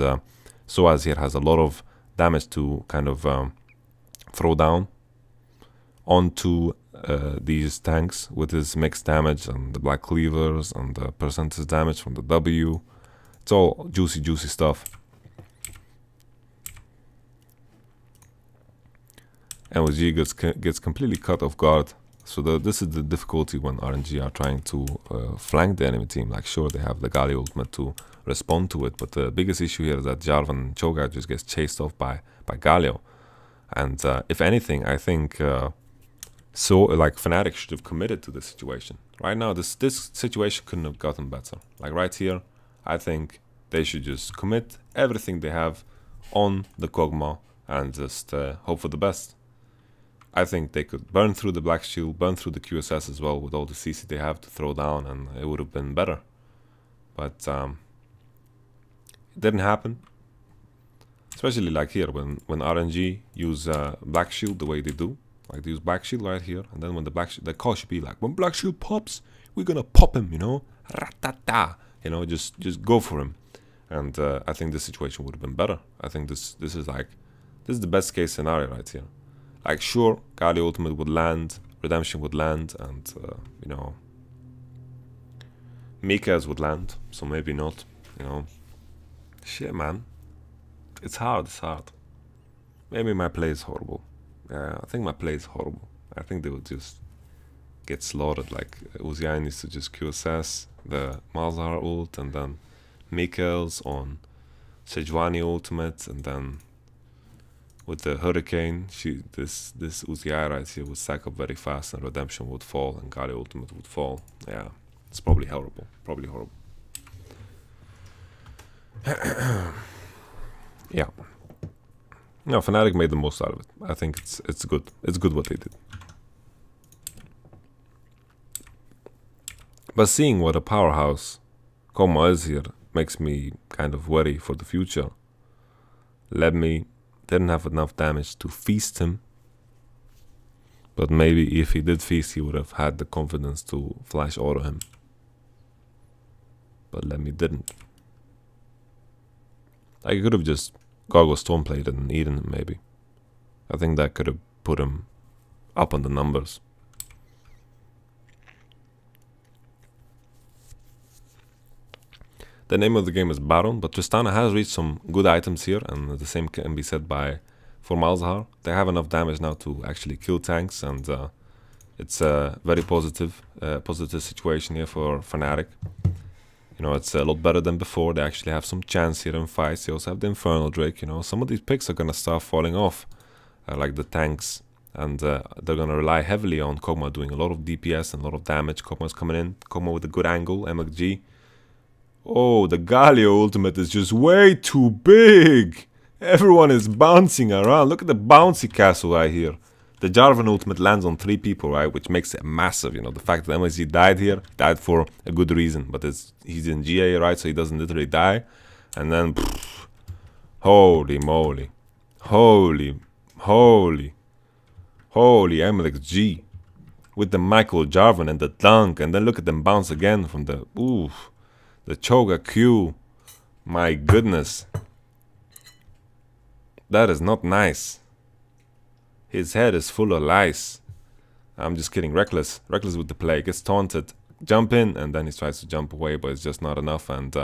Soaz here has a lot of damage to kind of throw down onto these tanks with his mixed damage and the black cleavers and the percentage damage from the W. It's all juicy stuff. MLG gets completely cut off guard. So this is the difficulty when RNG are trying to flank the enemy team. Like, sure, they have the Galio ultimate to respond to it, but the biggest issue here is that Jarvan and Cho'Gath just gets chased off by Galio. And if anything, I think like Fnatic should have committed to this situation. Right now, this situation couldn't have gotten better. Like right here, I think they should just commit everything they have on the Kog'Maw and just hope for the best. I think they could burn through the Black Shield, burn through the QSS as well with all the CC they have to throw down, and it would have been better. But it didn't happen. Especially like here, when RNG use Black Shield the way they do. Like they use Black Shield right here, and then when the call should be like, when Black Shield pops, we're gonna pop him, you know? Ratata! You know, just go for him. And I think this situation would have been better. I think this is the best case scenario right here. Like, sure, Galio ultimate would land, Redemption would land, and you know, Mika's would land, so maybe not, you know. Shit, man. It's hard. Maybe my play is horrible. Yeah, I think my play is horrible. I think they would just get slaughtered. Like, Uziah needs to just QSS the Malzahar ult, and then Mika's on Sejuani ultimate, and then with the Hurricane, this Uziah right here would stack up very fast, and Redemption would fall, and Galio ultimate would fall. Yeah, it's probably horrible. Yeah. No, Fnatic made the most out of it. I think it's good. It's good what they did. But seeing what a powerhouse Kog'Maw is here makes me kind of worry for the future. Ledme didn't have enough damage to feast him. But maybe if he did feast, he would have had the confidence to flash auto him. But Ledme didn't. I could have just Gargo Stormplayed and eaten him, maybe. I think that could have put him up on the numbers. The name of the game is Baron, but Tristana has reached some good items here, and the same can be said for Malzahar. They have enough damage now to actually kill tanks, and it's a very positive situation here for Fnatic. You know, it's a lot better than before. They actually have some chance here in fights. They also have the Infernal Drake. You know, some of these picks are gonna start falling off, like the tanks, and they're gonna rely heavily on Kog'Maw doing a lot of DPS and a lot of damage. Kog'Maw's coming in. Kog'Maw with a good angle. MXG. Oh, the Galio ultimate is just way too big. Everyone is bouncing around. Look at the bouncy castle right here. The Jarvan ultimate lands on 3 people, right? Which makes it massive, you know. The fact that MSG died here, died for a good reason. But he's in GA, right? So he doesn't literally die. And then, pff, holy moly. Holy MXG. With the Michael Jarvan and the dunk. And then look at them bounce again from the, oof. The Cho'Gath Q. My goodness. That is not nice. His head is full of lice. I'm just kidding. Reckless with the play. Gets taunted. Jump in, and then he tries to jump away, but it's just not enough. And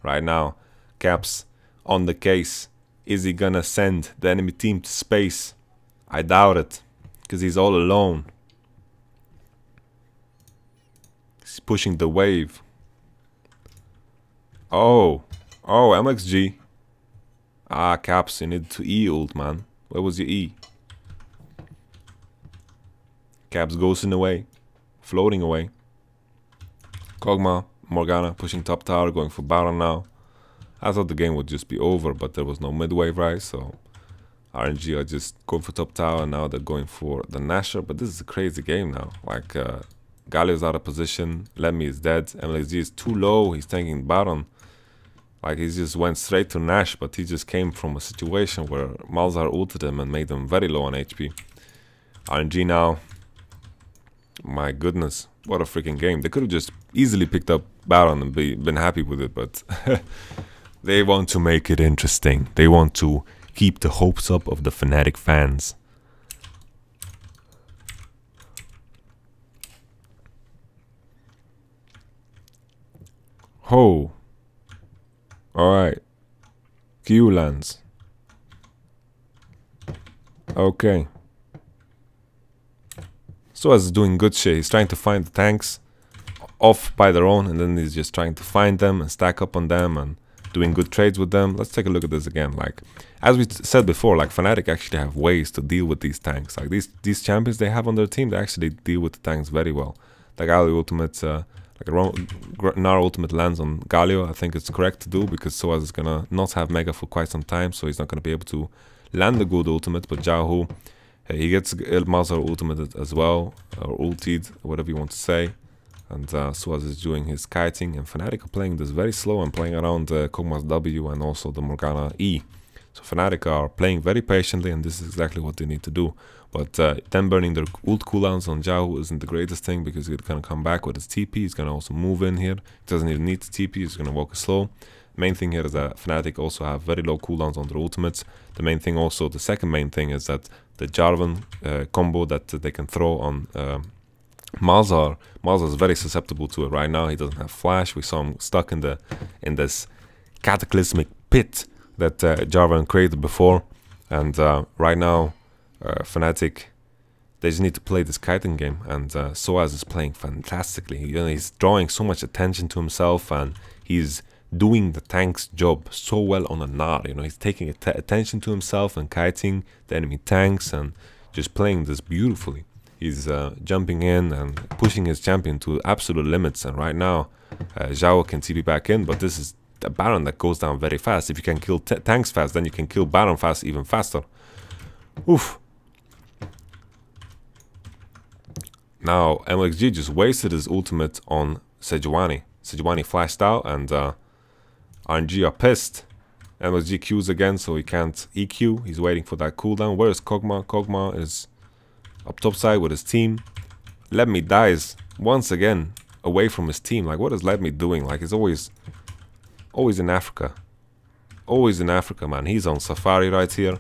right now, Caps on the case. Is he gonna send the enemy team to space? I doubt it, because he's all alone. He's pushing the wave. Oh, MXG. Ah, Caps, you need to E ult, man. Where was your E? Caps ghosting away, floating away. Kog'Maw, Morgana pushing top tower, going for Baron now. I thought the game would just be over, but there was no mid-wave rise, so RNG are just going for top tower, and now they're going for the Nasher. But this is a crazy game now. Like, Galio's out of position, Ledme is dead, MLXG is too low, he's tanking Baron. Like, he just went straight to Nash, but he just came from a situation where Malzahar ulted him and made him very low on HP. RNG now. My goodness, what a freaking game. They could have just easily picked up Baron and been happy with it, but they want to make it interesting. They want to keep the hopes up of the Fnatic fans. Ho. Alright. Q lands. Okay. Soaz is doing good shit. He's trying to find the tanks off by their own, and then he's just trying to find them and stack up on them and doing good trades with them. Let's take a look at this again. Like, as we said before, like Fnatic actually have ways to deal with these tanks. Like these champions they have on their team, they actually deal with the tanks very well. Like Galio ultimate, like Gnar ultimate lands on Galio. I think it's correct to do because Soaz is gonna not have Mega for quite some time, so he's not gonna be able to land a good ultimate. But Jiahu, he gets Mazhar ultimate as well, or ultied, whatever you want to say. And Soaz is doing his kiting, and Fnatic are playing this very slow and playing around Kog'Maw's W and also the Morgana E. So Fnatic are playing very patiently, and this is exactly what they need to do. But them burning their ult cooldowns on Jiahu isn't the greatest thing because he's gonna come back with his TP. He's gonna also move in here. He doesn't even need the TP. He's gonna walk slow. Main thing here is that Fnatic also have very low cooldowns on their ultimates. The main thing also, the second main thing is that the Jarvan combo that they can throw on Malzahar is very susceptible to it right now. He doesn't have flash. We saw him stuck in this cataclysmic pit that Jarvan created before, and right now Fnatic, they just need to play this kiting game, and Soaz is playing fantastically. He's drawing so much attention to himself, and he's doing the tank's job so well on a Gnar. He's taking attention to himself and kiting the enemy tanks and just playing this beautifully. He's jumping in and pushing his champion to absolute limits, and right now Zhao can TP back in, but this is a Baron that goes down very fast. If you can kill tanks fast, then you can kill Baron fast even faster. Oof. Now MXG just wasted his ultimate on Sejuani. Sejuani flashed out, and RNG are pissed. MXG Qs again, so he can't EQ. He's waiting for that cooldown. Where is Kog'Maw? Kog'Maw is up top side with his team. Ledme dies once again away from his team. Like, what is Ledme doing? Like, he's always in Africa. Always in Africa, man. He's on safari right here.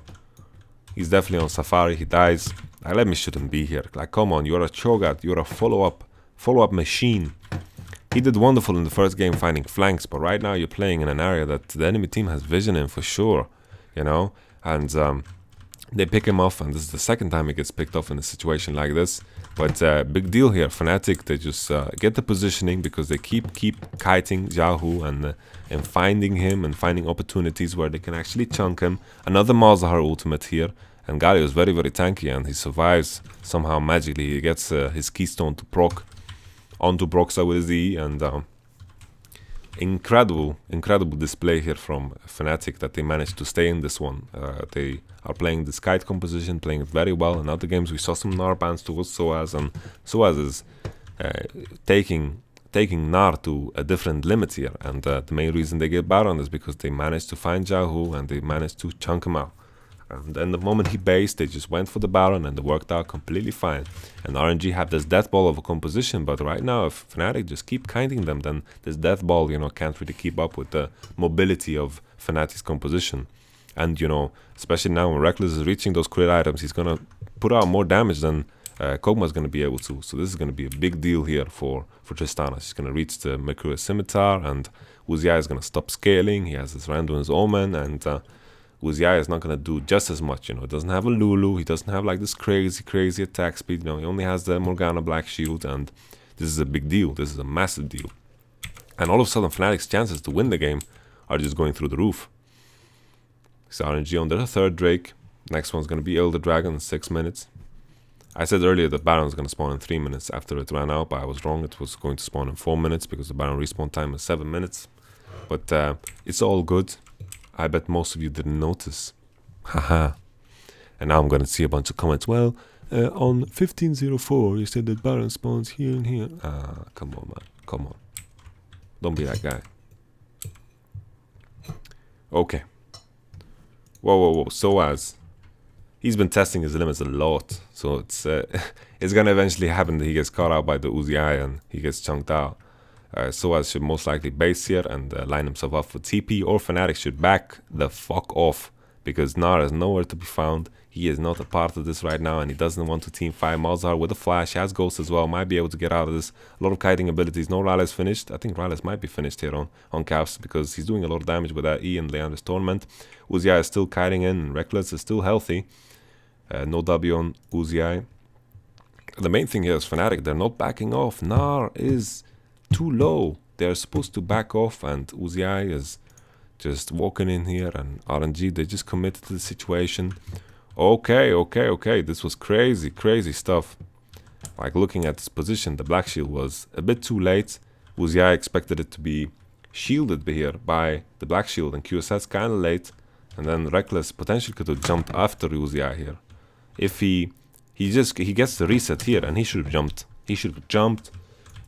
He's definitely on safari. He dies. Like, Ledme shouldn't be here. Like, come on, you're a Cho'Gath. You're a follow-up machine. He did wonderful in the first game finding flanks, but right now you're playing in an area that the enemy team has vision in for sure, and they pick him off, and this is the second time he gets picked off in a situation like this. But big deal here, Fnatic, they just get the positioning because they keep kiting Jiahu and finding him and finding opportunities where they can actually chunk him. Another Malzahar ultimate here, and Galio is very, very tanky, and he survives somehow magically. He gets his keystone to proc onto Broxa with his E, and incredible display here from Fnatic that they managed to stay in this one. They are playing this kite composition, playing it very well. In other games we saw some Gnar bans towards Soaz, and Soaz is taking Gnar to a different limit here, and the main reason they get Baron is because they managed to find Jiahu and they managed to chunk him out. And then the moment he based, they just went for the Baron, and it worked out completely fine. And RNG have this death ball of a composition, but right now if Fnatic just keep kiting them, then this death ball, can't really keep up with the mobility of Fnatic's composition. And especially now when Reckless is reaching those crit items, he's gonna put out more damage than Kog'Maw is gonna be able to. So this is gonna be a big deal here for Tristana. She's gonna reach the Mercurial Scimitar, and Uziah is gonna stop scaling. He has his Randuin's Omen, and Uziah is not going to do just as much, It doesn't have a Lulu, he doesn't have like this crazy attack speed, He only has the Morgana Black Shield, and this is a big deal. This is a massive deal. And all of a sudden, Fnatic's chances to win the game are just going through the roof. So RNG on their third Drake. Next one's going to be Elder Dragon in 6 minutes. I said earlier that Baron's going to spawn in 3 minutes after it ran out, but I was wrong. It was going to spawn in 4 minutes because the Baron respawn time is 7 minutes. But it's all good. I bet most of you didn't notice. Haha. And now I'm gonna see a bunch of comments. Well, on 1504 you said that Baron spawns here and here. Come on, man. Come on. Don't be that guy. Okay. Whoa. Soaz, he's been testing his limits a lot. So it's gonna eventually happen that he gets caught out by the Uziah and he gets chunked out. Soaz should most likely base here and line himself up for TP, or Fnatic should back the fuck off because Gnar is nowhere to be found. He is not a part of this right now, and he doesn't want to team fight. Malzahar with a flash, he has Ghost as well, might be able to get out of this. A lot of kiting abilities. No Rylai's finished. I think Rylai's might be finished here on Caps, because he's doing a lot of damage with that E and Leander's Torment. Uzi is still kiting in, and Reckless is still healthy. No W on Uzi. The main thing here is Fnatic, they're not backing off. Gnar is too low. They're supposed to back off, and Uzi is just walking in here, and RNG, they just committed to the situation. Okay, this was crazy stuff. Like, looking at this position, the Black Shield was a bit too late. Uzi expected it to be shielded here by the Black Shield, and QSS kind of late. And then Reckless potentially could have jumped after Uzi here. If he gets the reset here, and he should have jumped. He should have jumped,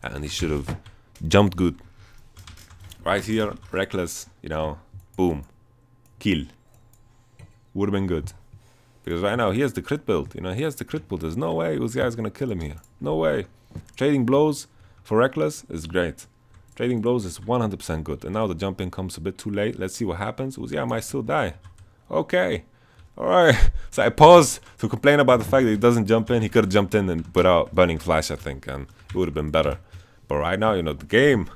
and he should have jumped good. Right here, Reckless, you know, boom, kill. Would have been good. Because right now he has the crit build, you know, he has the crit build. There's no way Uzi is gonna kill him here. No way. Trading blows for Reckless is great. Trading blows is 100% good. And now the jump in comes a bit too late. Let's see what happens. Uzi might still die. Okay. Alright. So I paused to complain about the fact that he doesn't jump in. He could have jumped in and put out Burning Flash, I think, and it would have been better. But right now, you know, the game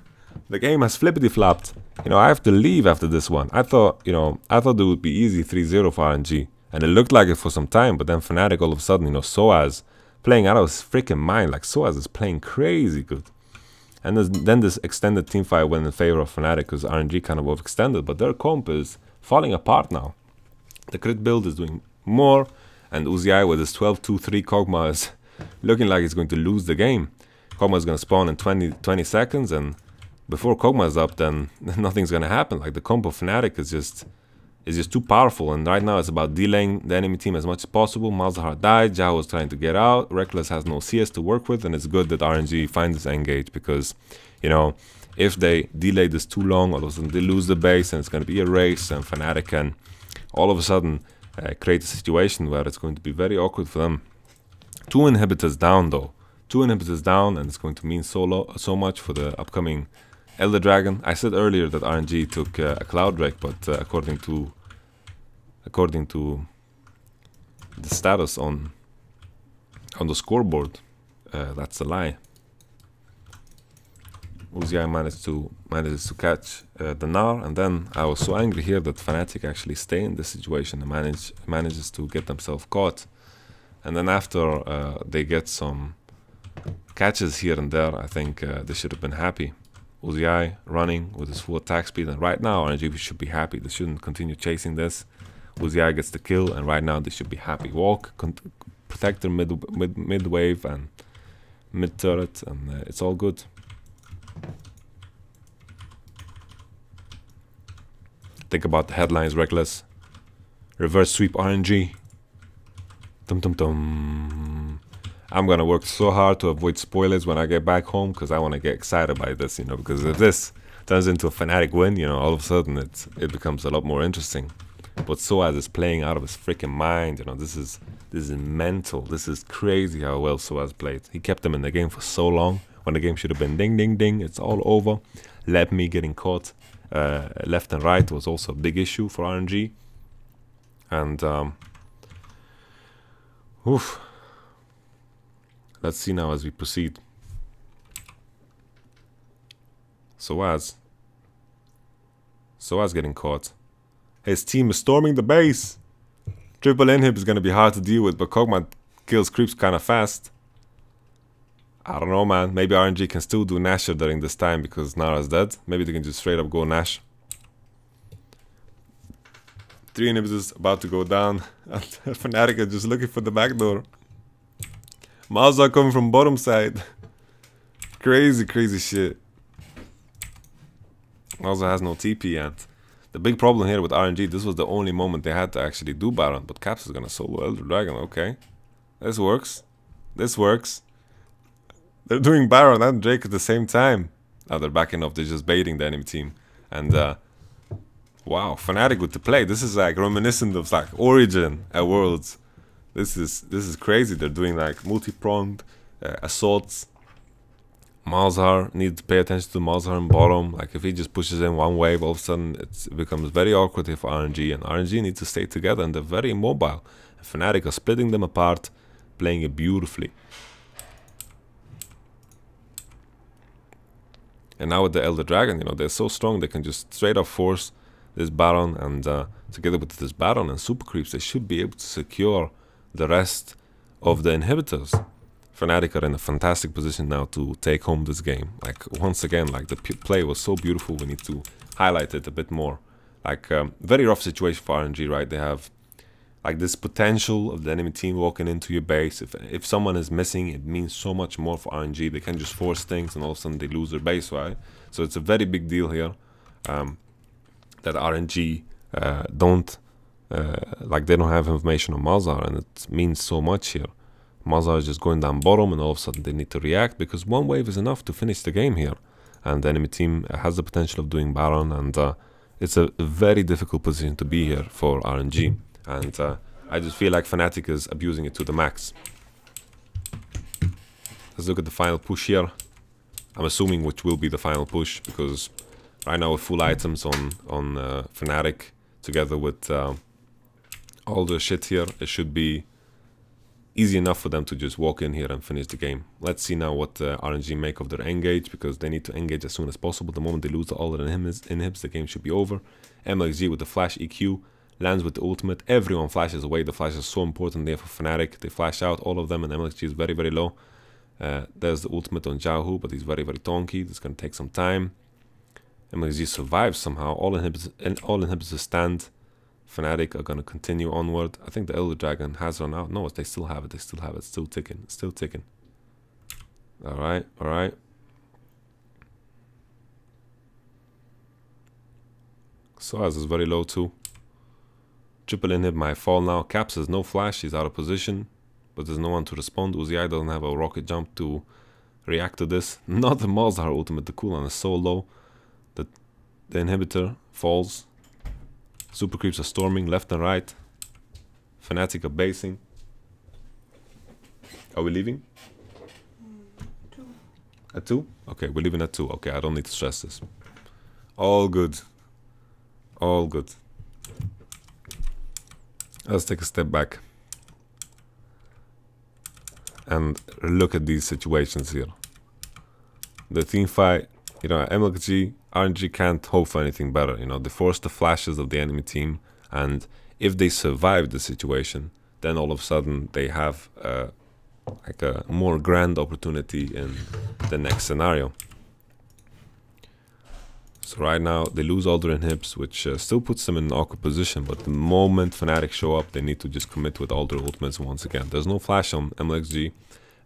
has flippity-flopped. You know, I have to leave after this one. I thought it would be easy 3-0 for RNG. And it looked like it for some time, but then Fnatic all of a sudden, you know, Soaz playing out of his freaking mind. Like, Soaz is playing crazy good. And then this extended teamfight went in favor of Fnatic, because RNG kind of overextended, but their comp is falling apart now. The crit build is doing more, and Uzi with his 12-2-3 Kog'Maw is looking like he's going to lose the game. Kog'Maw is going to spawn in 20 seconds, and before Kog'Maw is up, then nothing's going to happen. Like, the comp of Fnatic is just too powerful, and right now it's about delaying the enemy team as much as possible. Malzahar died, Jao was trying to get out, Reckless has no CS to work with, and it's good that RNG finds this engage, because, you know, if they delay this too long, all of a sudden they lose the base, and it's going to be a race, and Fnatic can all of a sudden create a situation where it's going to be very awkward for them. 2 inhibitors down, though. 2 inhibitors down, and it's going to mean so much for the upcoming Elder Dragon. I said earlier that RNG took a Cloud Drake, but according to the status on the scoreboard, that's a lie. Uzi manages to catch the Gnar, and then I was so angry here that Fnatic actually stay in this situation and manages to get themselves caught. And then after they get some catches here and there, I think they should have been happy. Uzi running with his full attack speed, and right now RNG should be happy. They shouldn't continue chasing this. Uzi gets the kill, and right now they should be happy. Walk, protect their mid wave and mid turret, and it's all good. Think about the headlines, Reckless. Reverse sweep RNG. Dum dum dum. I'm gonna work so hard to avoid spoilers when I get back home, because I want to get excited by this, you know, because if this turns into a Fnatic win, you know, all of a sudden it becomes a lot more interesting. But Soaz is playing out of his freaking mind, you know, this is mental. This is crazy how well Soaz played. He kept them in the game for so long, when the game should have been ding ding ding, it's all over. Let me getting caught left and right was also a big issue for RNG. And oof. Let's see now as we proceed. Soaz getting caught. His team is storming the base. Triple inhib is going to be hard to deal with, but Kog'Maw kills creeps kind of fast. I don't know, man. Maybe RNG can still do Nasher during this time because Nara's dead. Maybe they can just straight up go Nash. 3 inhibitors about to go down. Fnatic is just looking for the back door. Malzahar coming from bottom side. Crazy shit. Malzahar has no TP yet. The big problem here with RNG, this was the only moment they had to actually do Baron, but Caps is gonna solo Elder Dragon. Okay, this works. This works. They're doing Baron and Drake at the same time. Now they're backing off. They're just baiting the enemy team. And wow, Fnatic with the play. This is like reminiscent of like Origin at Worlds. This is crazy. They're doing like multi-pronged assaults. Malzahar needs to pay attention to Malzahar in bottom. Like if he just pushes in one wave, all of a sudden it becomes very awkward here for RNG, and RNG needs to stay together, and they're very immobile. And Fnatic are splitting them apart, playing it beautifully. And now with the Elder Dragon, you know, they're so strong they can just straight up force this Baron, and together with this Baron and super creeps, they should be able to secure the rest of the inhibitors. Fnatic are in a fantastic position now to take home this game. Like once again, like the play was so beautiful, we need to highlight it a bit more. Like very rough situation for RNG, right? They have like this potential of the enemy team walking into your base. If someone is missing, it means so much more for RNG. They can just force things and all of a sudden they lose their base, right? So it's a very big deal here that RNG don't have information on Malzahar, and it means so much here. Malzahar is just going down bottom, and all of a sudden they need to react because one wave is enough to finish the game here. And the enemy team has the potential of doing Baron, and it's a very difficult position to be here for RNG. And I just feel like Fnatic is abusing it to the max. Let's look at the final push here. I'm assuming which will be the final push, because right now with full items on Fnatic, together with all the shit here, it should be easy enough for them to just walk in here and finish the game. Let's see now what RNG make of their engage, because they need to engage as soon as possible. The moment they lose all their inhibs, the game should be over. MLXG with the flash EQ, lands with the ultimate. Everyone flashes away. The flash is so important there for Fnatic. They flash out, all of them, and MLXG is very, very low. There's the ultimate on Jiahu, but he's very, very tonky. It's going to take some time. MLXG survives somehow. All inhibitors stand. Fnatic are going to continue onward. I think the Elder Dragon has run out. No, they still have it. They still have it. Still ticking. Still ticking. Alright, alright. Soaz is very low too. Triple inhib might fall now. Caps has no flash. He's out of position. But there's no one to respond. Uzi doesn't have a rocket jump to react to this. Not the Malzahar ultimate. The cooldown is so low that the inhibitor falls. Super creeps are storming left and right. Fnatic are basing. Are we leaving? 2. At 2? Okay, we're leaving at 2. Okay, I don't need to stress this. All good. All good. Let's take a step back and look at these situations here. The team fight, you know, MLG, RNG can't hope for anything better. You know, they force the flashes of the enemy team, and if they survive the situation, then all of a sudden they have like a more grand opportunity in the next scenario. So right now they lose all their inhibs, which still puts them in an awkward position, but the moment Fnatic show up, they need to just commit with all their ultimates once again. There's no flash on MLXG,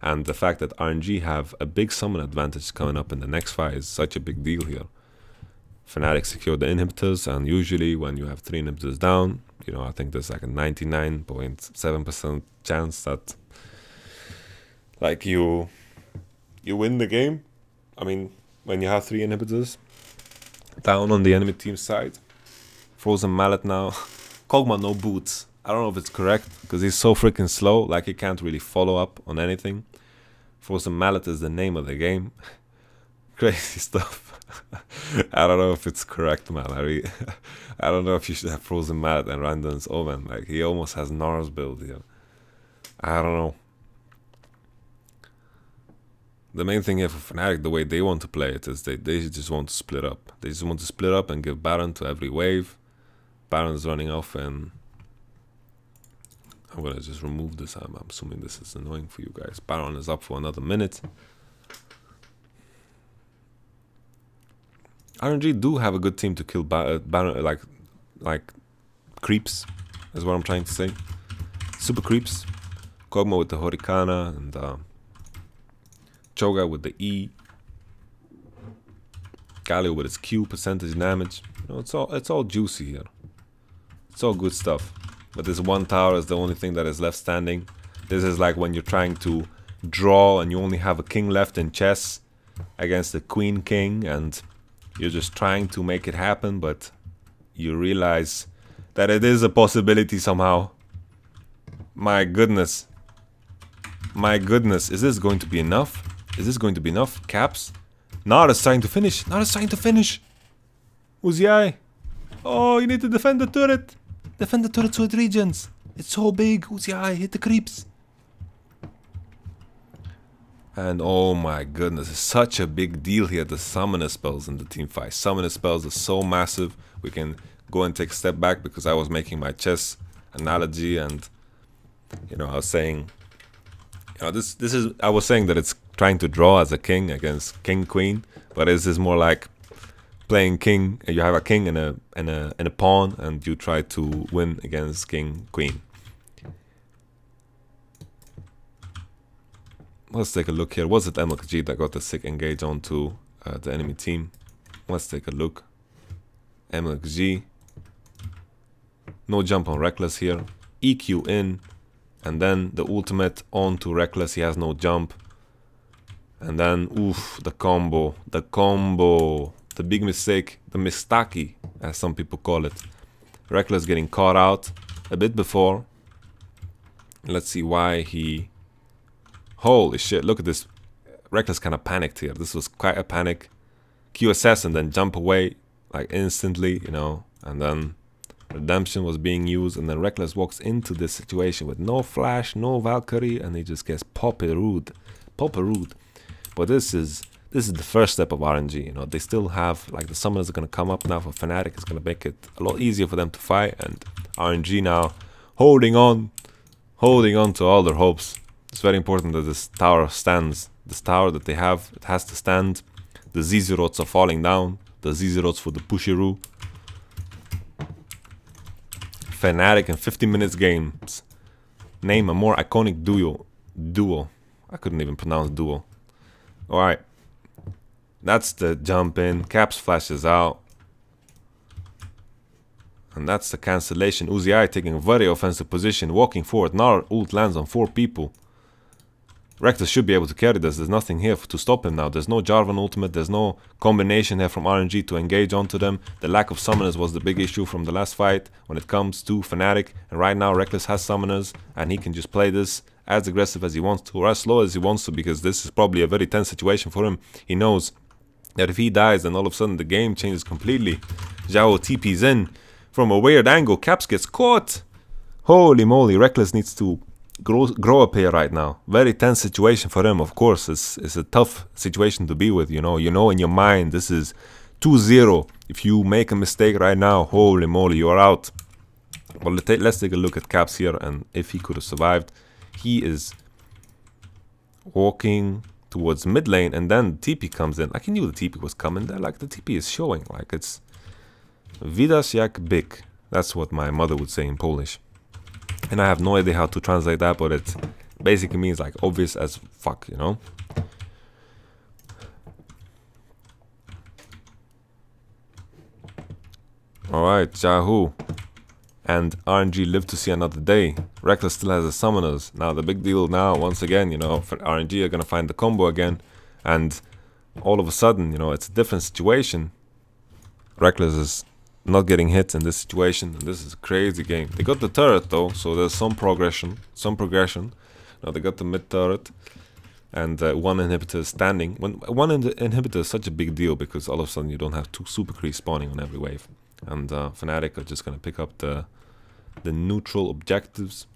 and the fact that RNG have a big summon advantage coming up in the next fight is such a big deal here. Fnatic secure the inhibitors, and usually when you have 3 inhibitors down, you know, I think there's like a 99.7% chance that like you win the game. I mean, when you have 3 inhibitors down on the enemy team side. Frozen Mallet now. Kog'Maw no boots. I don't know if it's correct, because he's so freaking slow, like he can't really follow up on anything. Frozen Mallet is the name of the game. Crazy stuff. I don't know if it's correct, man. I don't know if you should have Frozen Mallet and Randon's Omen. Like, he almost has Nars build here. I don't know. The main thing here for Fnatic, the way they want to play it, is they just want to split up. They just want to split up and give Baron to every wave. Baron's running off, and I'm gonna just remove this. I'm assuming this is annoying for you guys. Baron is up for another minute. RNG do have a good team to kill Baron, like creeps, is what I'm trying to say. Super creeps. Kog'Maw with the Hurricane, and Cho'Gath with the E. Galio with its Q percentage damage. You know, it's all juicy here. It's all good stuff. But this one tower is the only thing that is left standing. This is like when you're trying to draw and you only have a king left in chess against the queen king, and you're just trying to make it happen, but you realize that it is a possibility somehow. My goodness. My goodness, is this going to be enough? Is this going to be enough? Caps? Nara is trying to finish. Nara is trying to finish. Uzi. Oh, you need to defend the turret. Defend the turret so it regens. It's so big. Uzi, hit the creeps. And oh my goodness, it's such a big deal here. The summoner spells in the team fight. Summoner spells are so massive. We can go and take a step back because I was making my chess analogy, and you know, I was saying, you know, I was saying that it's trying to draw as a king against king queen, but this is more like playing king. You have a king and a pawn, and you try to win against king queen. Let's take a look here. Was it MLG that got the sick engage onto the enemy team? Let's take a look. MLG. No jump on Reckless here. EQ in. And then the ultimate onto Reckless. He has no jump. And then, oof, the combo. The combo. The big mistake. The mistaki, as some people call it. Reckless getting caught out a bit before. Let's see why he... Holy shit, look at this. Reckless kind of panicked here. This was quite a panic. QSS and then jump away like instantly, you know. And then Redemption was being used. And then Reckless walks into this situation with no flash, no Valkyrie. And he just gets popperooed. Popperooed. But this is the first step of RNG, you know. They still have, like, the summoners are going to come up now for Fnatic. It's going to make it a lot easier for them to fight. And RNG now holding on to all their hopes. It's very important that this tower stands. This tower that they have, it has to stand. The Z-Zerots are falling down. The Z-Zerots for the Pushiru. Fnatic in 50 minutes games. Name a more iconic duo. I couldn't even pronounce duo. Alright. That's the jump in. Caps flashes out. And that's the cancellation. Uzi taking a very offensive position. Walking forward. Nara ult lands on 4 people. Reckless should be able to carry this. There's nothing here to stop him now. There's no Jarvan ultimate. There's no combination here from RNG to engage onto them. The lack of summoners was the big issue from the last fight when it comes to Fnatic. And right now Reckless has summoners and he can just play this as aggressive as he wants to or as slow as he wants to, because this is probably a very tense situation for him. He knows that if he dies, then all of a sudden the game changes completely. Zhao TP's in from a weird angle. Caps gets caught. Holy moly, Reckless needs to grow up here right now. Very tense situation for him. Of course, it's a tough situation to be with. You know in your mind this is 2-0. If you make a mistake right now, holy moly, you are out. But let's take a look at Caps here, and if he could have survived. He is walking towards mid lane, and then TP comes in. Like, he knew the TP was coming there. Like, the TP is showing. Like, it's Widas jak byk. That's what my mother would say in Polish. And I have no idea how to translate that, but it basically means like obvious as fuck, you know? Alright, Yahoo. And RNG live to see another day. Reckless still has the summoners. Now the big deal now, once again, you know, for RNG are gonna find the combo again. And all of a sudden, you know, it's a different situation. Reckless is not getting hit in this situation, and this is a crazy game. They got the turret though, so there's some progression. Now they got the mid turret, and one inhibitor is standing. When one inhibitor is such a big deal, because all of a sudden you don't have 2 super creeps spawning on every wave. And Fnatic are just gonna pick up the neutral objectives.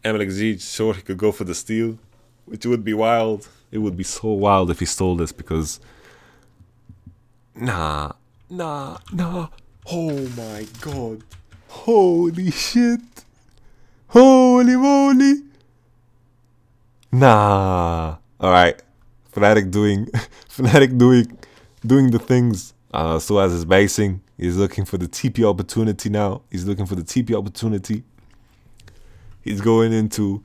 MLXG, sure, he could go for the steal, which would be wild. It would be so wild if he stole this, because Nah. Oh my god. Holy shit. Holy moly. Nah. Alright. Fnatic doing the things. So as his basing, he's looking for the TP opportunity now. He's going into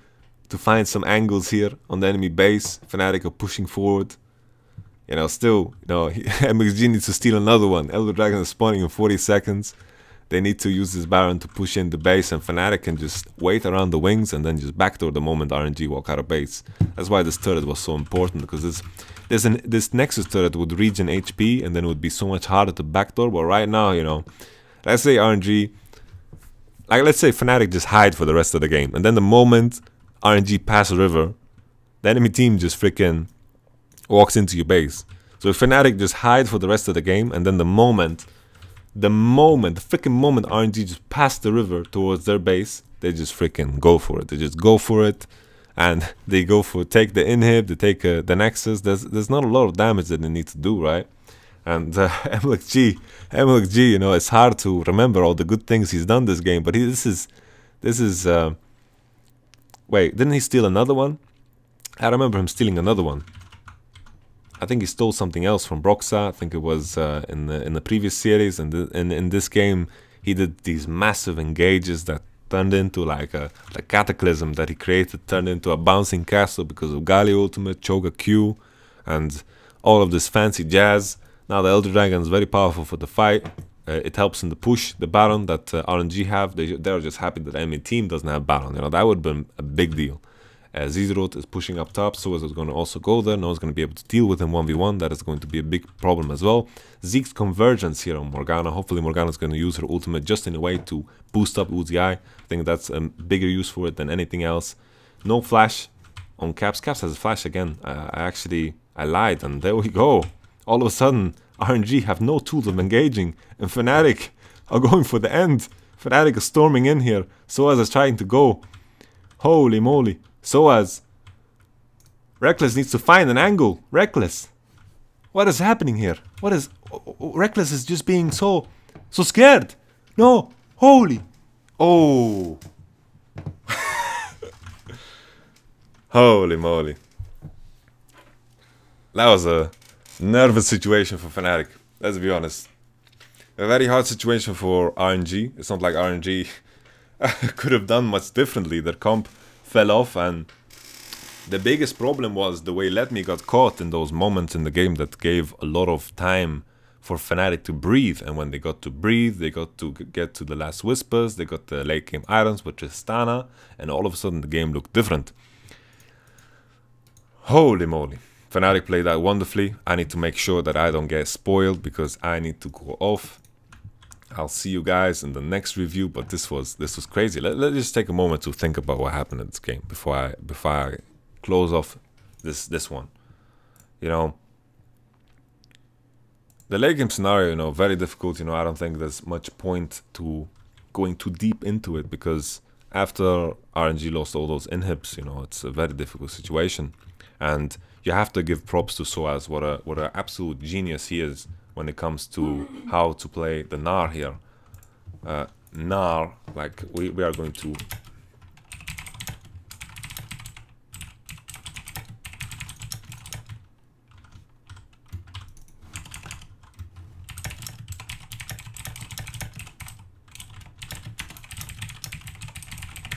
to find some angles here on the enemy base. Fnatic are pushing forward. You know, still, you know, MXG needs to steal another one. Elder Dragon is spawning in 40 seconds. They need to use this Baron to push in the base, and Fnatic can just wait around the wings and then just backdoor the moment RNG walk out of base. That's why this turret was so important, because this Nexus turret would regen HP, and then it would be so much harder to backdoor. But right now, you know, let's say RNG, like let's say Fnatic just hide for the rest of the game, and then the moment RNG pass river, the enemy team just freaking walks into your base. So if Fnatic just hide for the rest of the game, and then the freaking moment RNG just pass the river towards their base, they just freaking go for it. They just go for it, and they go for take the inhib, they take the nexus. There's not a lot of damage that they need to do, right? And MLG, you know, it's hard to remember all the good things he's done this game, but this is wait, didn't he steal another one? I remember him stealing another one. I think he stole something else from Broxa. I think it was in the previous series, and in this game he did these massive engages that turned into like a cataclysm that he created, turned into a bouncing castle because of Galio ultimate, Choga Q, and all of this fancy jazz. Now the Elder Dragon is very powerful for the fight. It helps in the push, the Baron that RNG have. They're just happy that the enemy team doesn't have Baron. You know, that would have been a big deal. Zizrot is pushing up top, so is going to also go there. No one's going to be able to deal with him 1v1. That is going to be a big problem as well. Zeke's convergence here on Morgana. Hopefully Morgana is going to use her ultimate just in a way to boost up Uzi. I think that's a bigger use for it than anything else. No flash on Caps. Caps has a flash again. I lied, and there we go. All of a sudden, RNG have no tools of engaging, and Fnatic are going for the end. Fnatic is storming in here. Soaz is trying to go. Holy moly. Soaz. Reckless needs to find an angle. Reckless. What is happening here? What is... Reckless is just being so scared. No. Holy. Oh. Holy moly. That was a nervous situation for Fnatic. Let's be honest. A very hard situation for RNG. It's not like RNG could have done much differently. Their comp fell off, and the biggest problem was the way Let Me got caught in those moments in the game that gave a lot of time for Fnatic to breathe. And when they got to breathe, they got to get to the last whispers, they got the late game items with Tristana, and all of a sudden the game looked different. Holy moly. Fnatic played that wonderfully. I need to make sure that I don't get spoiled because I need to go off. I'll see you guys in the next review, but this was crazy. Let's just take a moment to think about what happened in this game before I close off this one. You know, the late game scenario, you know, very difficult. You know, I don't think there's much point to going too deep into it because after RNG lost all those inhibs, you know, it's a very difficult situation, and you have to give props to Soaz. What an absolute genius he is when it comes to how to play the Gnar here. Gnar, like we are going to...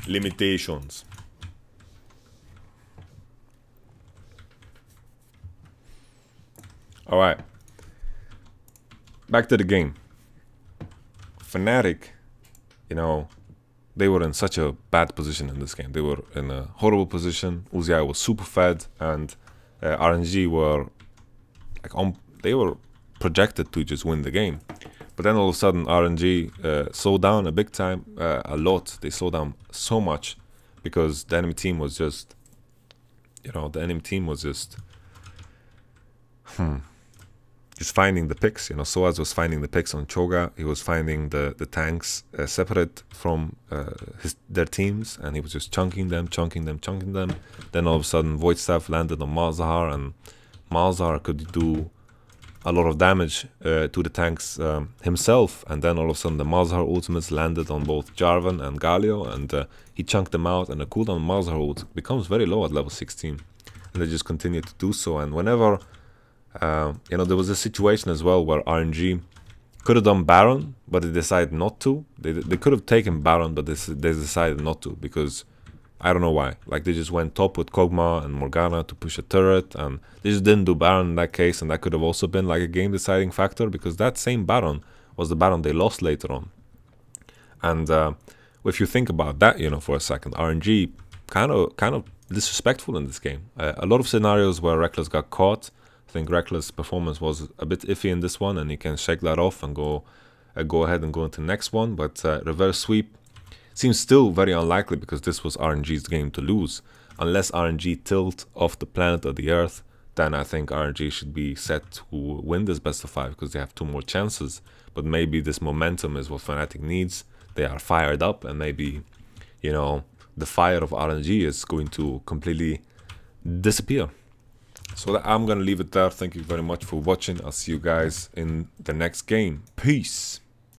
Limitations. Alright. Back to the game. Fnatic, you know, they were in such a bad position in this game. They were in a horrible position. Uzi was super fed, and RNG were like they were projected to just win the game. But then all of a sudden RNG slowed down a big time, a lot. They slowed down so much because the enemy team was just, you know, just finding the picks. You know, Soaz was finding the picks on Choga. He was finding the tanks separate from their teams, and he was just chunking them. Then all of a sudden Void Staff landed on Malzahar, and Malzahar could do a lot of damage to the tanks himself. And then all of a sudden the Malzahar ultimates landed on both Jarvan and Galio, and he chunked them out, and the cooldown on Malzahar ult becomes very low at level 16. And they just continue to do so. And whenever you know, there was a situation as well where RNG could have done Baron, but they decided not to. They could have taken Baron, but they decided not to because I don't know why. Like, they just went top with Kog'Maw and Morgana to push a turret, and they just didn't do Baron in that case, and that could have also been like a game deciding factor because that same Baron was the Baron they lost later on. And if you think about that, you know, for a second, RNG kind of disrespectful in this game. A lot of scenarios where Reckless got caught. I think Reckless' performance was a bit iffy in this one, and he can shake that off and go ahead and go into the next one. But reverse sweep, Seems still very unlikely because this was RNG's game to lose. Unless RNG tilt off the planet or the Earth, then I think RNG should be set to win this best of 5 because they have 2 more chances. But maybe this momentum is what Fnatic needs. They are fired up, and maybe, you know, the fire of RNG is going to completely disappear. So I'm gonna leave it there. Thank you very much for watching. I'll see you guys in the next game. Peace.